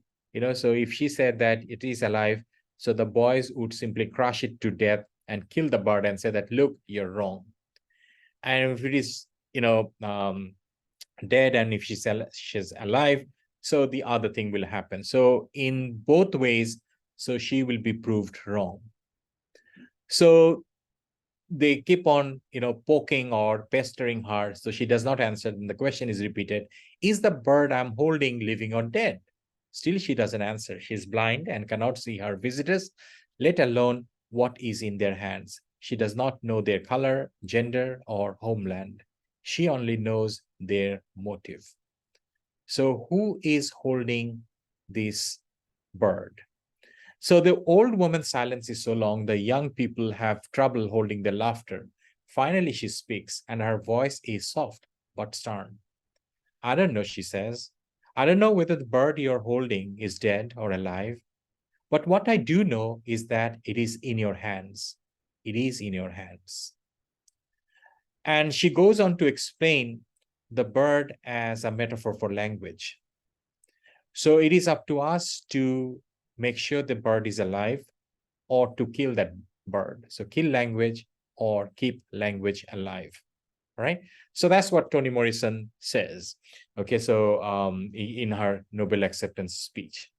so if she said that it is alive, so the boys would simply crush it to death and kill the bird and say that, "Look, you're wrong." And if it is, dead, and if she's alive, so the other thing will happen. So in both ways, so she will be proved wrong. So they keep on, poking or pestering her. So she does not answer. And the question is repeated, "Is the bird I'm holding living or dead?" Still, she doesn't answer. She's blind and cannot see her visitors, let alone what is in their hands. She does not know their color, gender, or homeland. She only knows their motive. So who is holding this bird? So the old woman's silence is so long, the young people have trouble holding their laughter. Finally, she speaks, and her voice is soft but stern. "I don't know," she says. "I don't know whether the bird you're holding is dead or alive. But what I do know is that it is in your hands. It is in your hands." And she goes on to explain the bird as a metaphor for language. So it is up to us to make sure the bird is alive or to kill that bird. So kill language or keep language alive, right? So that's what Toni Morrison says. Okay, so in her Nobel acceptance speech.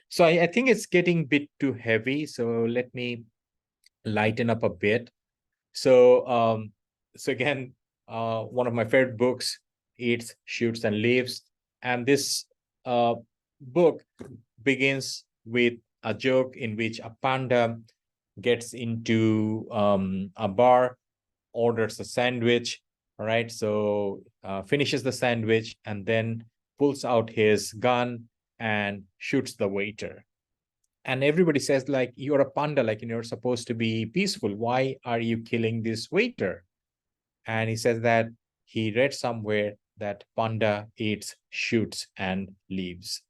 So I think it's getting a bit too heavy. So let me lighten up a bit. So again, one of my favorite books, Eats, Shoots, and Lives. And this book begins with a joke in which a panda gets into a bar, orders a sandwich, all right? So finishes the sandwich and then pulls out his gun and shoots the waiter. And everybody says, "You're a panda, you're supposed to be peaceful. Why are you killing this waiter?" And he says that he read somewhere that panda eats, shoots, and leaves,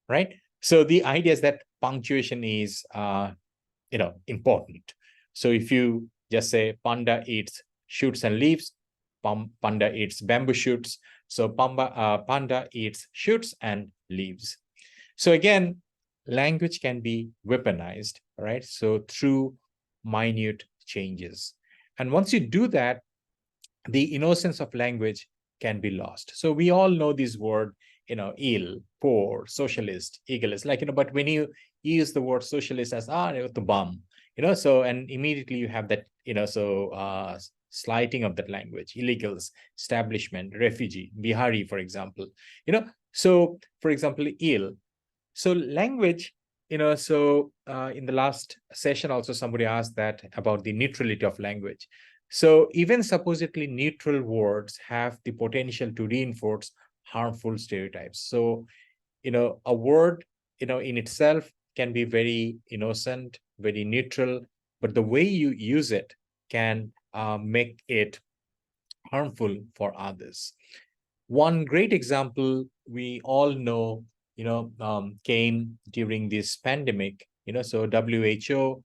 right? So the idea is that punctuation is important. So if you just say panda eats shoots and leaves, panda eats bamboo shoots. So panda eats shoots and leaves. So again, language can be weaponized, right? So through minute changes. And once you do that, the innocence of language can be lost. So we all know this word, ill, poor, socialist, egoist, but when you use the word socialist as, the bum, so, and immediately you have that, slighting of that language, illegals, establishment, refugee, Bihari, for example, so for example, ill. So language, in the last session also somebody asked that about the neutrality of language. So even supposedly neutral words have the potential to reinforce harmful stereotypes. So, a word, in itself can be very innocent, very neutral, but the way you use it can make it harmful for others. One great example we all know, came during this pandemic, so WHO,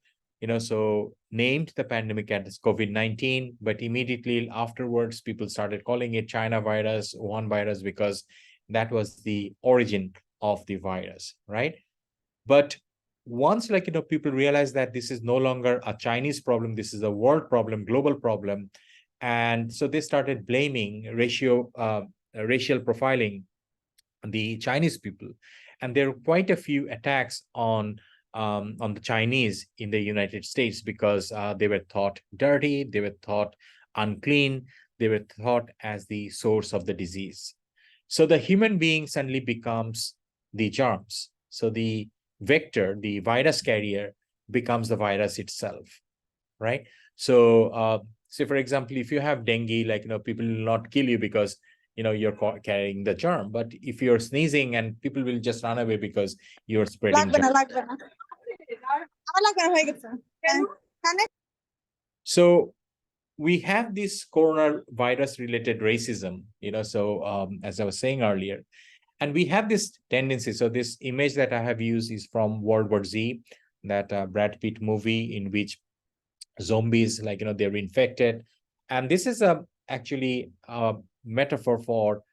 so named the pandemic as COVID-19, but immediately afterwards, people started calling it China virus, Wuhan virus, because that was the origin of the virus, right? But once, people realize that this is no longer a Chinese problem, this is a world problem, global problem. And so they started blaming racial profiling the Chinese people. And there were quite a few attacks on the Chinese in the United States because they were thought dirty, they were thought unclean, they were thought as the source of the disease. So the human being suddenly becomes the germs. So the vector, the virus carrier, becomes the virus itself, right? So, say, for example, if you have dengue, people will not kill you because you're carrying the germ, but if you're sneezing, and people will just run away because you're spreading germ. So we have this coronavirus related racism, so as I was saying earlier, and we have this tendency. So this image that I have used is from World War Z, that Brad Pitt movie in which zombies, they're infected. And this is actually a metaphor for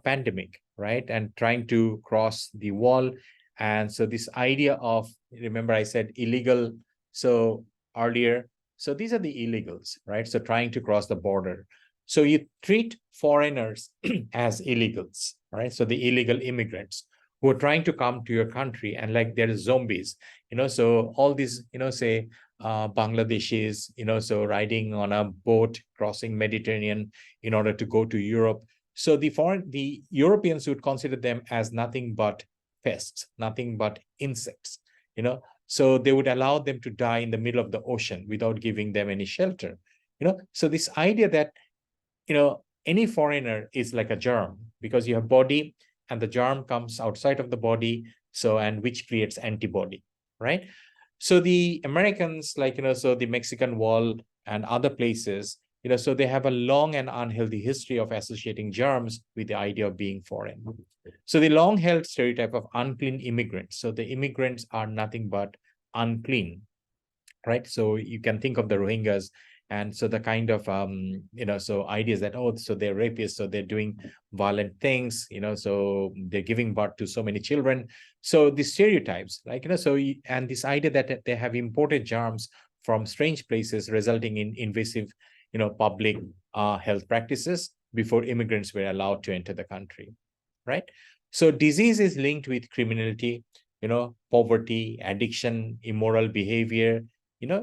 pandemic, right? And trying to cross the wall. And so this idea of, remember I said illegal, so earlier, so these are the illegals, right? So trying to cross the border. So you treat foreigners as illegals, right? So the illegal immigrants who are trying to come to your country, and they're zombies, so all these, say, Bangladeshis, so riding on a boat, crossing Mediterranean in order to go to Europe. So the Europeans would consider them as nothing but pests, nothing but insects, so they would allow them to die in the middle of the ocean without giving them any shelter, so this idea that, any foreigner is like a germ, because you have body and the germ comes outside of the body, so, and which creates antibody, right? So the Americans, so the Mexican Wall and other places, so they have a long and unhealthy history of associating germs with the idea of being foreign. So the long-held stereotype of unclean immigrants. So the immigrants are nothing but unclean, right? So you can think of the Rohingyas, and so the kind of, so ideas that, so they're rapists, so they're doing violent things, so they're giving birth to so many children. So the stereotypes, so, and this idea that they have imported germs from strange places, resulting in invasive, public health practices before immigrants were allowed to enter the country, right? So disease is linked with criminality, poverty, addiction, immoral behavior,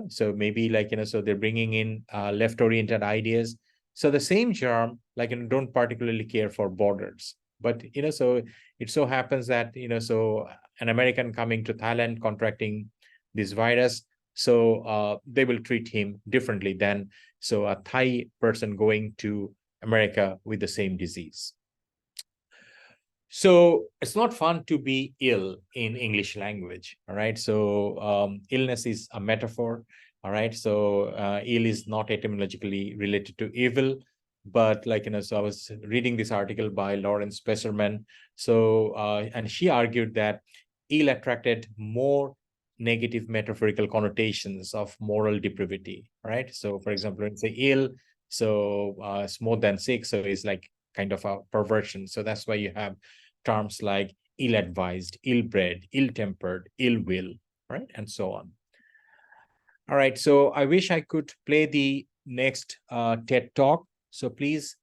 so maybe so they're bringing in left-oriented ideas. So the same germ, don't particularly care for borders. But, so it so happens that, so an American coming to Thailand contracting this virus, so they will treat him differently than, so a Thai person going to America with the same disease. So it's not fun to be ill in English language, all right? So illness is a metaphor, all right? So ill is not etymologically related to evil, but so I was reading this article by Lawrence Besserman. So, and she argued that ill attracted more negative metaphorical connotations of moral depravity, right? So for example, when you say ill, so it's more than sick, so it's like kind of a perversion. So that's why you have terms like ill-advised, ill-bred, ill-tempered, ill-will, right? And so on. All right, so I wish I could play the next TED Talk. So please,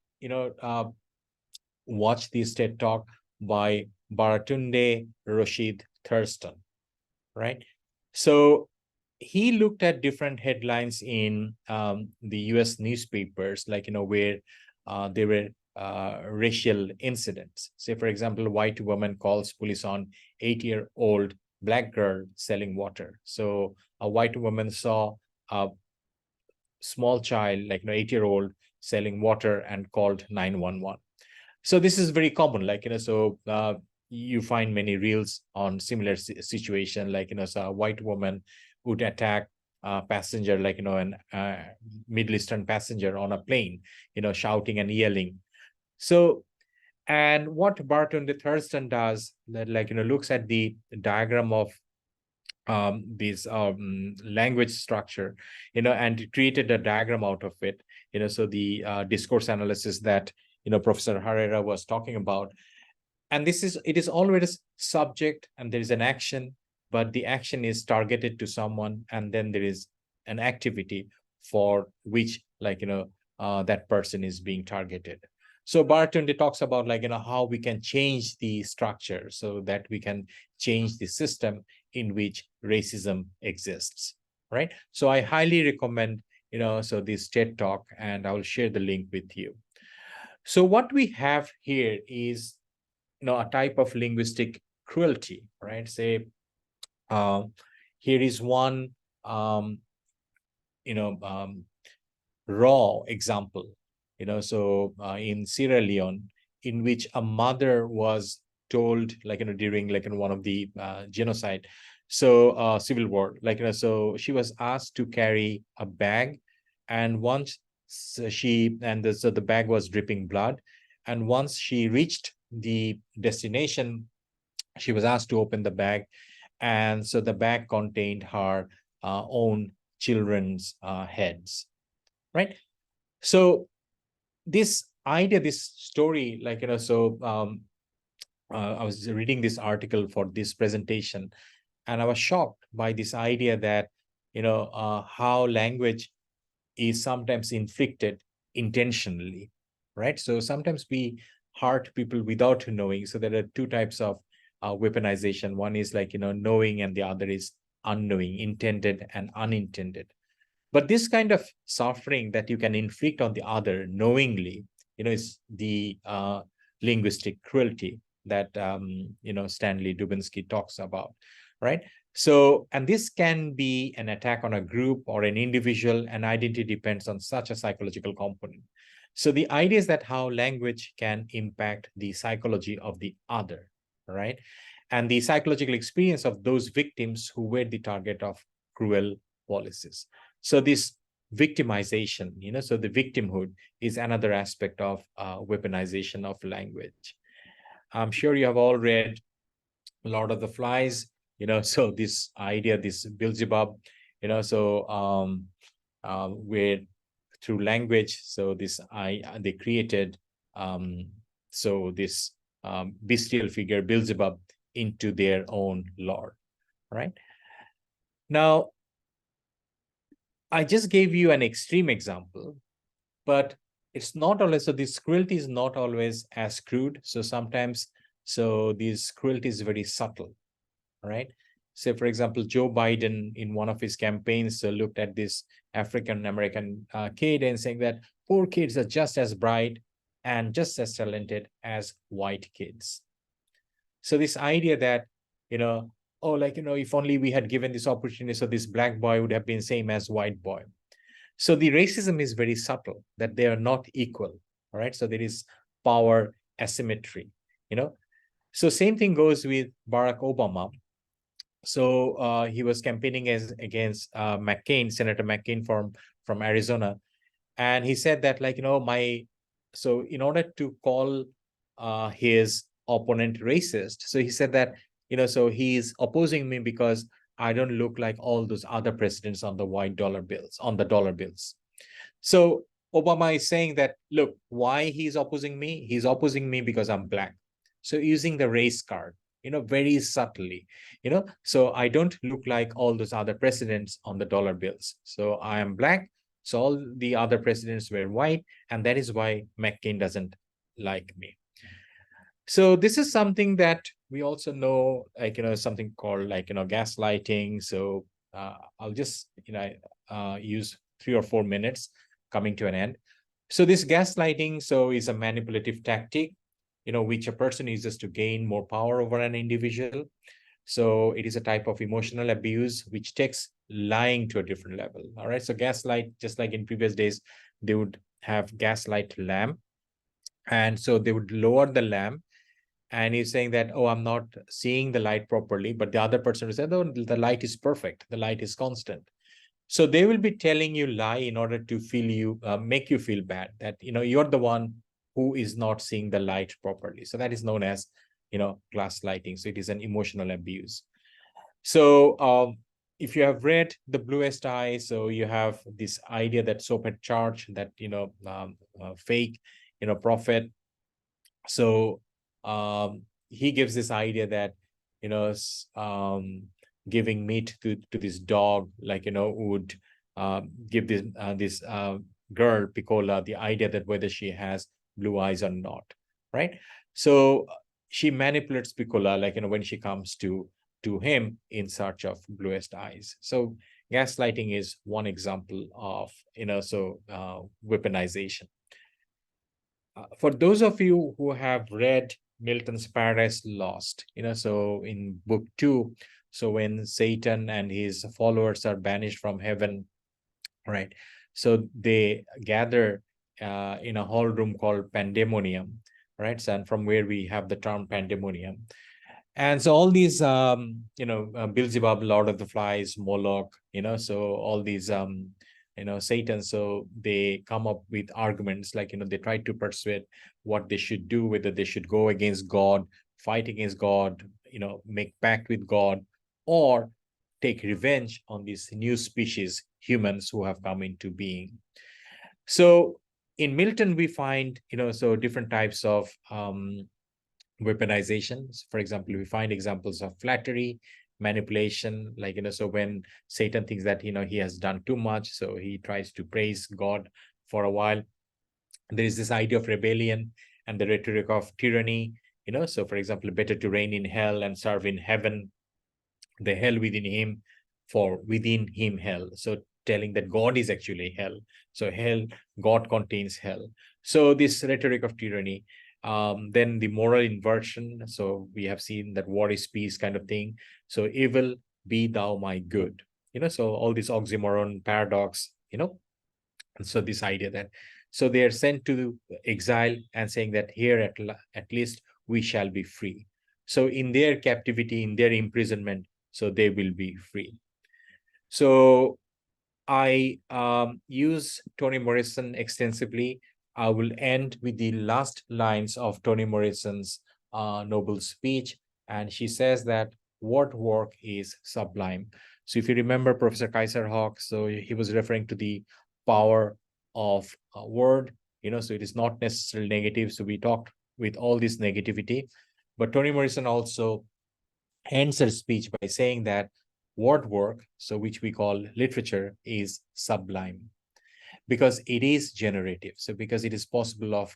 watch this TED Talk by Baratunde Rashid Thurston, right? So he looked at different headlines in the US newspapers, like, where there were racial incidents. Say, for example, a white woman calls police on 8-year-old black girl selling water. So a white woman saw a small child, like 8-year-old, selling water and called 911. So this is very common, like, so you find many reels on similar situation, like, so a white woman would attack a passenger, like, an Middle Eastern passenger on a plane, shouting and yelling. So, and what Baratunde Thurston does, that, like, looks at the diagram of this language structure, and created a diagram out of it, so the discourse analysis that, Professor Herrera was talking about. And it is always subject and there is an action, but the action is targeted to someone, and then there is an activity for which, like, that person is being targeted. So Baratunde talks about, like, how we can change the structure so that we can change the system in which racism exists, right? So I highly recommend, so this TED Talk, and I will share the link with you. So what we have here is, a type of linguistic cruelty, right? Say, here is one, raw example, so in Sierra Leone, in which a mother was told, like, during, like, one of the genocide, so civil war, like, so she was asked to carry a bag, and once so the bag was dripping blood, and once she reached the destination, she was asked to open the bag, and so the bag contained her own children's heads, right? So this idea, this story, like, so I was reading this article for this presentation, and I was shocked by this idea that, how language is sometimes inflicted intentionally, right? So sometimes we hurt people without knowing. So there are two types of weaponization. One is, like, knowing, and the other is unknowing, intended and unintended. But this kind of suffering that you can inflict on the other knowingly, is the linguistic cruelty that, Stanley Dubinsky talks about, right? So, and this can be an attack on a group or an individual, and identity depends on such a psychological component. So the idea is that how language can impact the psychology of the other, right? And the psychological experience of those victims who were the target of cruel policies. So this victimization, so the victimhood is another aspect of weaponization of language. I'm sure you have all read Lord of the Flies, so this idea, this Beelzebub, so where through language, so they created so this bestial figure Beelzebub into their own lord, right? Now, I just gave you an extreme example, but it's not always, so this cruelty is not always as crude. So sometimes, so this cruelty is very subtle, right? Say, for example, Joe Biden in one of his campaigns looked at this African-American kid and saying that poor kids are just as bright and just as talented as white kids. So this idea that, oh, like, if only we had given this opportunity, so this black boy would have been same as white boy. So the racism is very subtle, that they are not equal, all right? So there is power asymmetry, So same thing goes with Barack Obama. So he was campaigning against McCain, Senator McCain from Arizona. And he said that, like, so in order to call his opponent racist, so he said that, so he's opposing me because I don't look like all those other presidents on the white dollar bills, on the dollar bills. So Obama is saying that, look, why he's opposing me? He's opposing me because I'm black. So using the race card, very subtly, so I don't look like all those other presidents on the dollar bills. So I am black. So all the other presidents were white. And that is why McCain doesn't like me. So this is something that we also know, like, something called like, gaslighting. So I'll just, use 3 or 4 minutes coming to an end. So this gaslighting, so is a manipulative tactic, which a person uses to gain more power over an individual. So it is a type of emotional abuse, which takes lying to a different level. All right. So gaslight, just like in previous days, they would have gaslight lamp. And so they would lower the lamp, and he's saying that, oh, I'm not seeing the light properly, but the other person will say, oh, the light is perfect, the light is constant. So they will be telling you lie in order to make you feel bad, that you're the one who is not seeing the light properly. So that is known as gaslighting. So it is an emotional abuse. So if you have read The Bluest Eye, so you have this idea that soap had charged that fake prophet. So he gives this idea that giving meat to this dog, like would give this girl Piccola the idea that whether she has blue eyes or not, right? So she manipulates Piccola, like when she comes to him in search of bluest eyes. So gaslighting is one example of weaponization. For those of you who have read Milton's Paradise Lost, so in book 2, so when Satan and his followers are banished from heaven, right? So they gather in a hall room called Pandemonium, right? So, and from where we have the term Pandemonium. And so all these, Beelzebub, Lord of the Flies, Moloch, so all these, Satan, so they come up with arguments, like, they try to persuade what they should do, whether they should go against God, fight against God, make pact with God, or take revenge on these new species, humans who have come into being. So in Milton, we find, so different types of weaponizations. For example, we find examples of flattery, manipulation, like, so when Satan thinks that, he has done too much, so he tries to praise God for a while. There is this idea of rebellion and the rhetoric of tyranny, so for example, better to reign in hell and serve in heaven, the hell within him, for within him hell. So telling that God is actually hell. So hell, God contains hell. So this rhetoric of tyranny. Then the moral inversion. So we have seen that war is peace kind of thing. So evil, be thou my good. So all this oxymoron, paradox, and so this idea that, so they are sent to exile and saying that here at least we shall be free. So in their captivity, in their imprisonment, so they will be free. So I use Toni Morrison extensively. I will end with the last lines of Toni Morrison's noble speech. And she says that what work is sublime. So if you remember Professor Kaiser Hawk, so he was referring to the power of a word, so it is not necessarily negative. So we talked with all this negativity, but Toni Morrison also ends her speech by saying that word work, so which we call literature, is sublime because it is generative. So because it is possible of,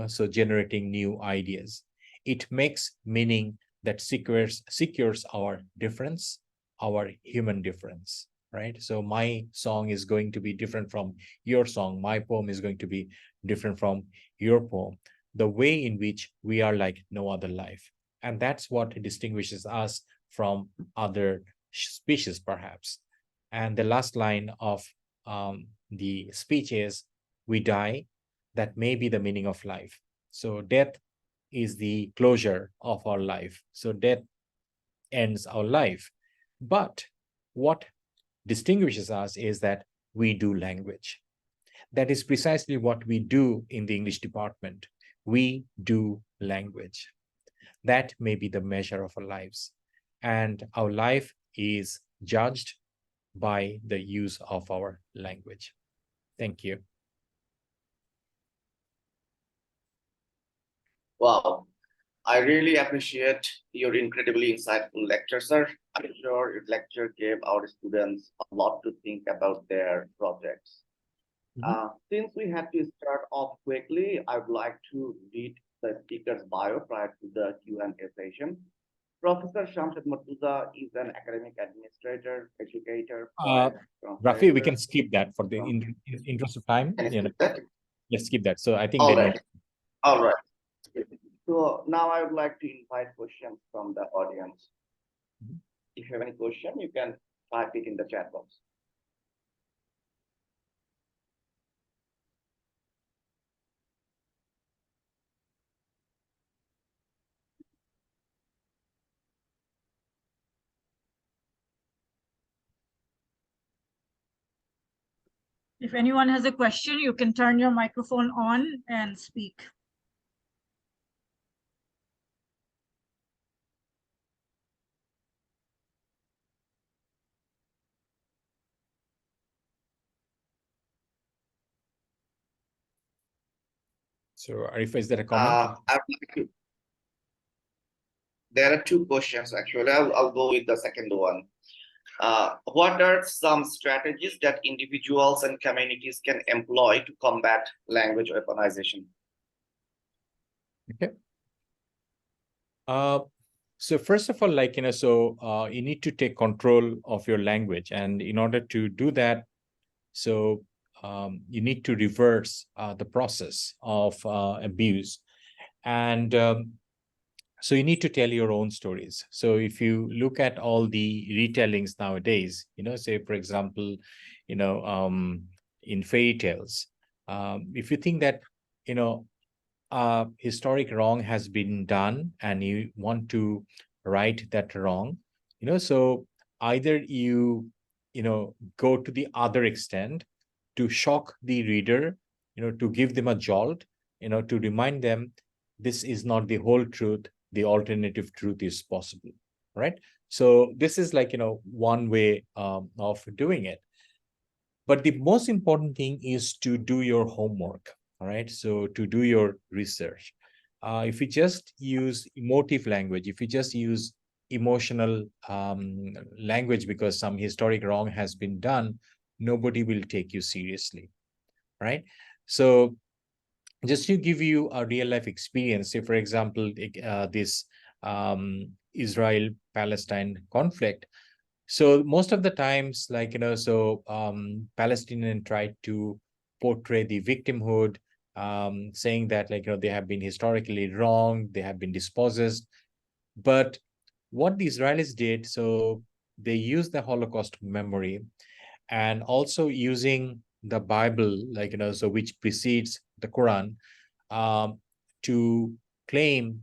so generating new ideas. It makes meaning that secures our difference, our human difference, right? So my song is going to be different from your song. My poem is going to be different from your poem. The way in which we are like no other life. And that's what distinguishes us from other species, perhaps. And the last line of the speech is, we die, that may be the meaning of life. So death is the closure of our life. So death ends our life. But what distinguishes us is that we do language. That is precisely what we do in the English department. We do language. That may be the measure of our lives. And our life is judged by the use of our language. Thank you. Wow. I really appreciate your incredibly insightful lecture, sir. I'm sure your lecture gave our students a lot to think about their projects. Since we had to start off quickly, I would like to read the speaker's bio prior to the Q&A session. Professor Shamsad Mortuza is an academic administrator, educator, Rafi, we can skip that for the interest of time. Let's skip that. So I think all they right. know. All right. So now I would like to invite questions from the audience. If you have any question, you can type it in the chat box. If anyone has a question, you can turn your microphone on and speak. So Arif, is there a comment? There are two questions, actually. I'll go with the second one. What are some strategies that individuals and communities can employ to combat language weaponization? Okay. So first of all, you need to take control of your language. And in order to do that, you need to reverse the process of abuse. And so you need to tell your own stories. So if you look at all the retellings nowadays, say, for example, in fairy tales, if you think that, historic wrong has been done and you want to right that wrong, so either you go to the other extent to shock the reader, to give them a jolt, to remind them this is not the whole truth, the alternative truth is possible, right? So this is one way of doing it. But the most important thing is to do your homework. All right, so to do your research. If you just use emotive language, if you just use emotional language because some historic wrong has been done, nobody will take you seriously, right? So just to give you a real life experience, say, for example, this Israel-Palestine conflict. So most of the times, Palestinian tried to portray the victimhood, saying that they have been historically wrong, they have been dispossessed. But what the Israelis did, so they used the Holocaust memory and also using the Bible, which precedes the Quran, to claim,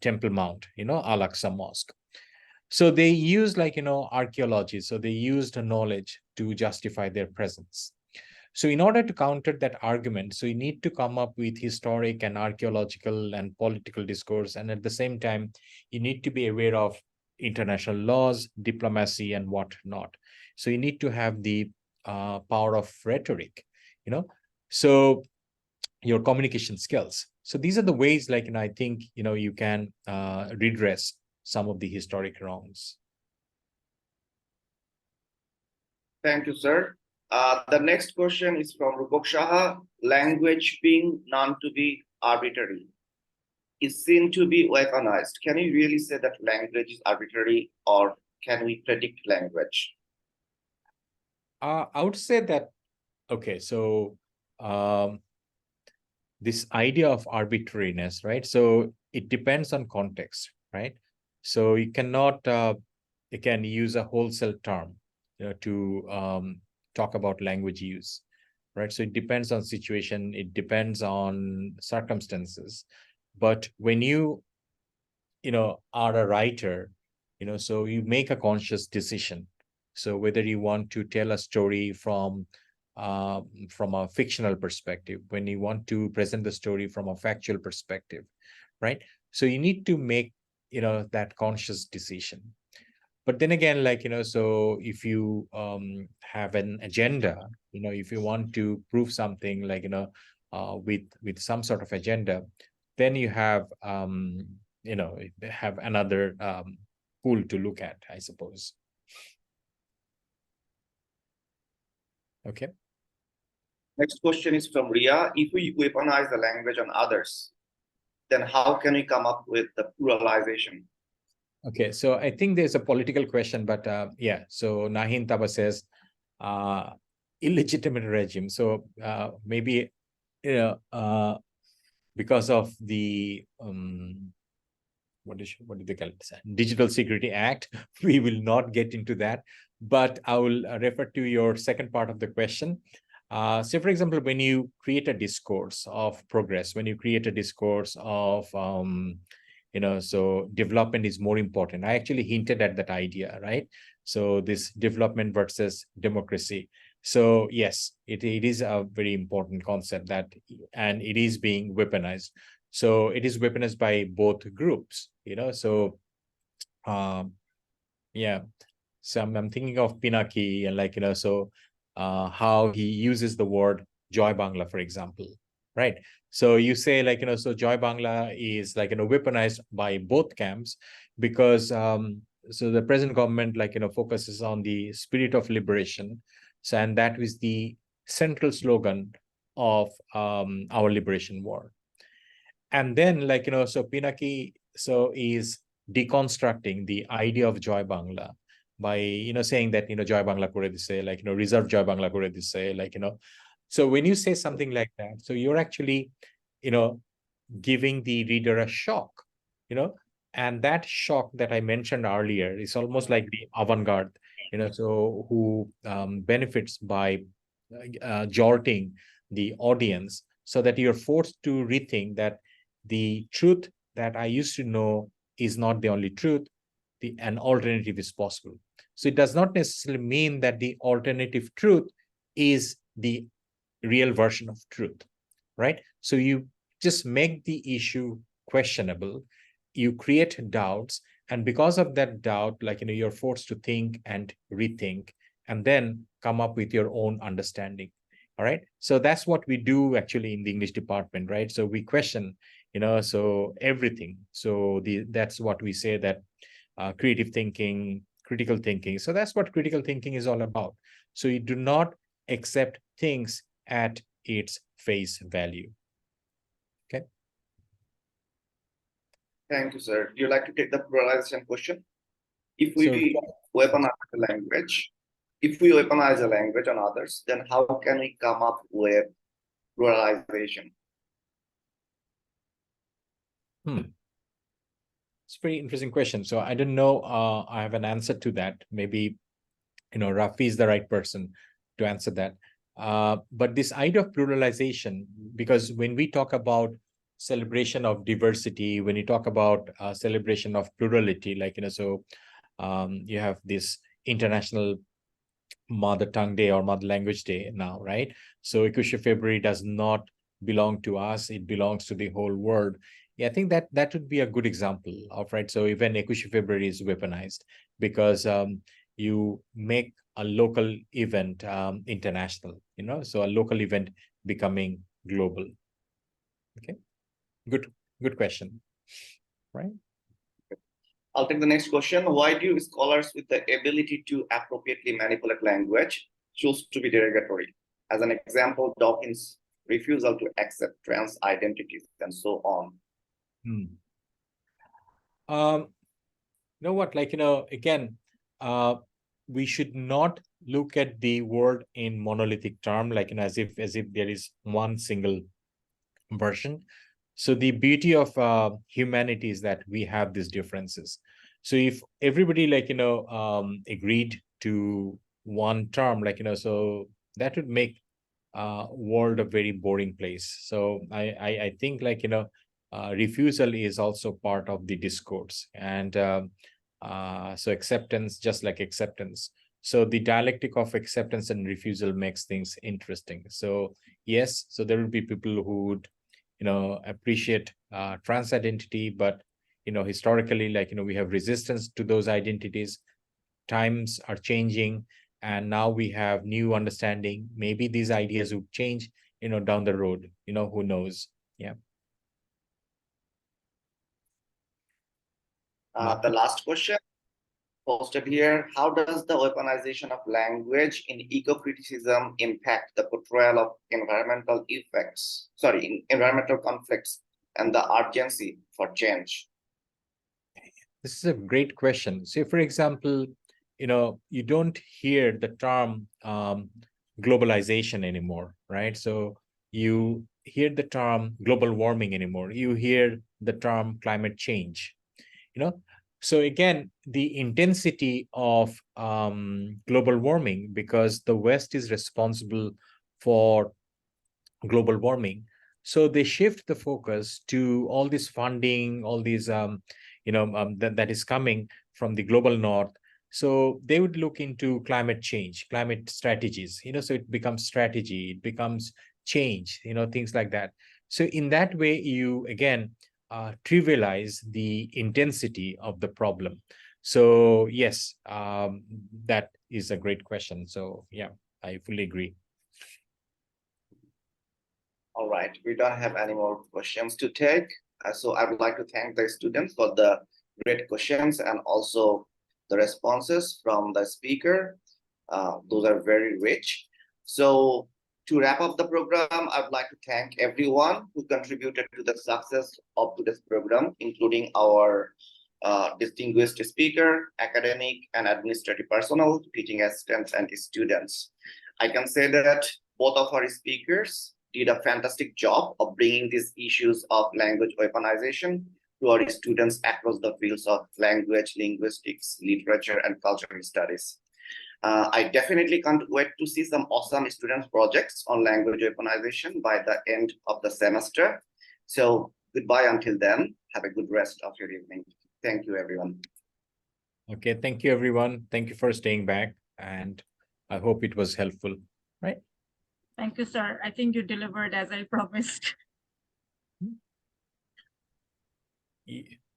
Temple Mount, Al-Aqsa Mosque. So they used archaeology. So they used knowledge to justify their presence. So in order to counter that argument, so you need to come up with historic and archaeological and political discourse. And at the same time, you need to be aware of international laws, diplomacy, and whatnot. So you need to have the power of rhetoric, so your communication skills. So these are the ways, I think, you can redress some of the historic wrongs. Thank you, sir. The next question is from Rupok Shah. Language being known to be arbitrary is seen to be weaponized. Can you really say that language is arbitrary, or can we predict language? I would say that, okay, so this idea of arbitrariness, right? So it depends on context, right? So you cannot, again, use a wholesale term, to talk about language use, right? So it depends on situation, it depends on circumstances. But when you are a writer, so you make a conscious decision. So whether you want to tell a story from a fictional perspective, when you want to present the story from a factual perspective, right? So you need to make that conscious decision. But then again, like, so if you have an agenda, if you want to prove something, like, with some sort of agenda, then you have, have another pool to look at, I suppose. Okay. Next question is from Ria. If we weaponize the language on others, then how can we come up with the pluralization? Okay, so I think there's a political question, but yeah, so Nahin Taba says, illegitimate regime. So maybe, because of the, what did they call it? Digital Security Act, we will not get into that, but I will refer to your second part of the question. So for example, when you create a discourse of progress, when you create a discourse of, so development is more important. I actually hinted at that idea, right? So this development versus democracy. So yes, it is a very important concept that, and it is being weaponized. So it is weaponized by both groups, so yeah. So I'm thinking of Pinaki, and like, so how he uses the word Joy Bangla, for example, right? So you say, like, so Joy Bangla is, like, weaponized by both camps, because so the present government, like, focuses on the spirit of liberation. So, and that was the central slogan of our liberation war. And then, like, so Pinaki so is deconstructing the idea of Joy Bangla by, saying that, Joy Bangla kore dise, like, reserve Joy Bangla kore dise, like, so when you say something like that, so you're actually, giving the reader a shock, and that shock that I mentioned earlier is almost like the avant-garde, so who benefits by jolting the audience, so that you're forced to rethink that the truth that I used to know is not the only truth. An alternative is possible. So it does not necessarily mean that the alternative truth is the real version of truth, right? So you just make the issue questionable, you create doubts, and because of that doubt, like, you're forced to think and rethink, and then come up with your own understanding. All right. So that's what we do actually in the English department, right? So we question, so everything. So that's what we say, that creative thinking, critical thinking. So that's what critical thinking is all about. So you do not accept things at its face value. Okay. Thank you, sir. Do you like to take the pluralization question? If we weaponize the language, on others, then how can we come up with pluralization? It's a very interesting question. So I don't know. I have an answer to that. Maybe, Rafi is the right person to answer that. But this idea of pluralization, because when we talk about celebration of diversity, when you talk about celebration of plurality, like, so you have this International Mother Tongue Day or Mother Language Day now, right? So 21 February does not belong to us, it belongs to the whole world. Yeah, I think that would be a good example of, right? So even 21 February is weaponized because you make a local event international, so a local event becoming global. Okay, good question, right? I'll take the next question. Why do scholars with the ability to appropriately manipulate language choose to be derogatory? As an example, Dawkins' refusal to accept trans identities and so on. You know what, like, again, we should not look at the world in monolithic term, like, as if there is one single version. So the beauty of humanity is that we have these differences. So if everybody, like, agreed to one term, like, so that would make world a very boring place. So I think, like, refusal is also part of the discourse, and so acceptance, just like acceptance. So the dialectic of acceptance and refusal makes things interesting. So yes, so there will be people who would, appreciate trans identity, but historically, like, we have resistance to those identities. times are changing, and now we have new understanding. Maybe these ideas would change, down the road, who knows? Yeah. The last question posted here: how does the weaponization of language in eco-criticism impact the portrayal of environmental conflicts and the urgency for change? This is a great question. Say, for example, you don't hear the term globalization anymore, right? So you hear the term global warming anymore. You hear the term climate change, So again, the intensity of global warming, because the West is responsible for global warming. So they shift the focus to all this funding, all these, that is coming from the global North. So they would look into climate change, climate strategies, so it becomes strategy, it becomes change, things like that. So in that way, you again trivialize the intensity of the problem. So yes, that is a great question. So yeah, I fully agree. All right, we don't have any more questions to take. So I would like to thank the students for the great questions and also the responses from the speaker. Those are very rich. So to wrap up the program, I would like to thank everyone who contributed to the success of today's program, including our distinguished speaker, academic and administrative personnel, teaching assistants and students. I can say that both of our speakers did a fantastic job of bringing these issues of language weaponization to our students across the fields of language, linguistics, literature, and cultural studies. I definitely can't wait to see some awesome student projects on language weaponization by the end of the semester. So goodbye until then. Have a good rest of your evening. Thank you, everyone. Okay, thank you, everyone. Thank you for staying back, and I hope it was helpful, right? Thank you, sir. I think you delivered as I promised.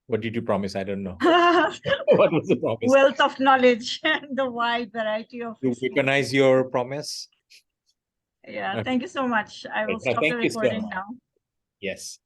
What did you promise? I don't know. What was the promise? Wealth of knowledge and the wide variety of. You weaponize your promise? Yeah, Okay. thank you so much. I will stop the recording now. Yes.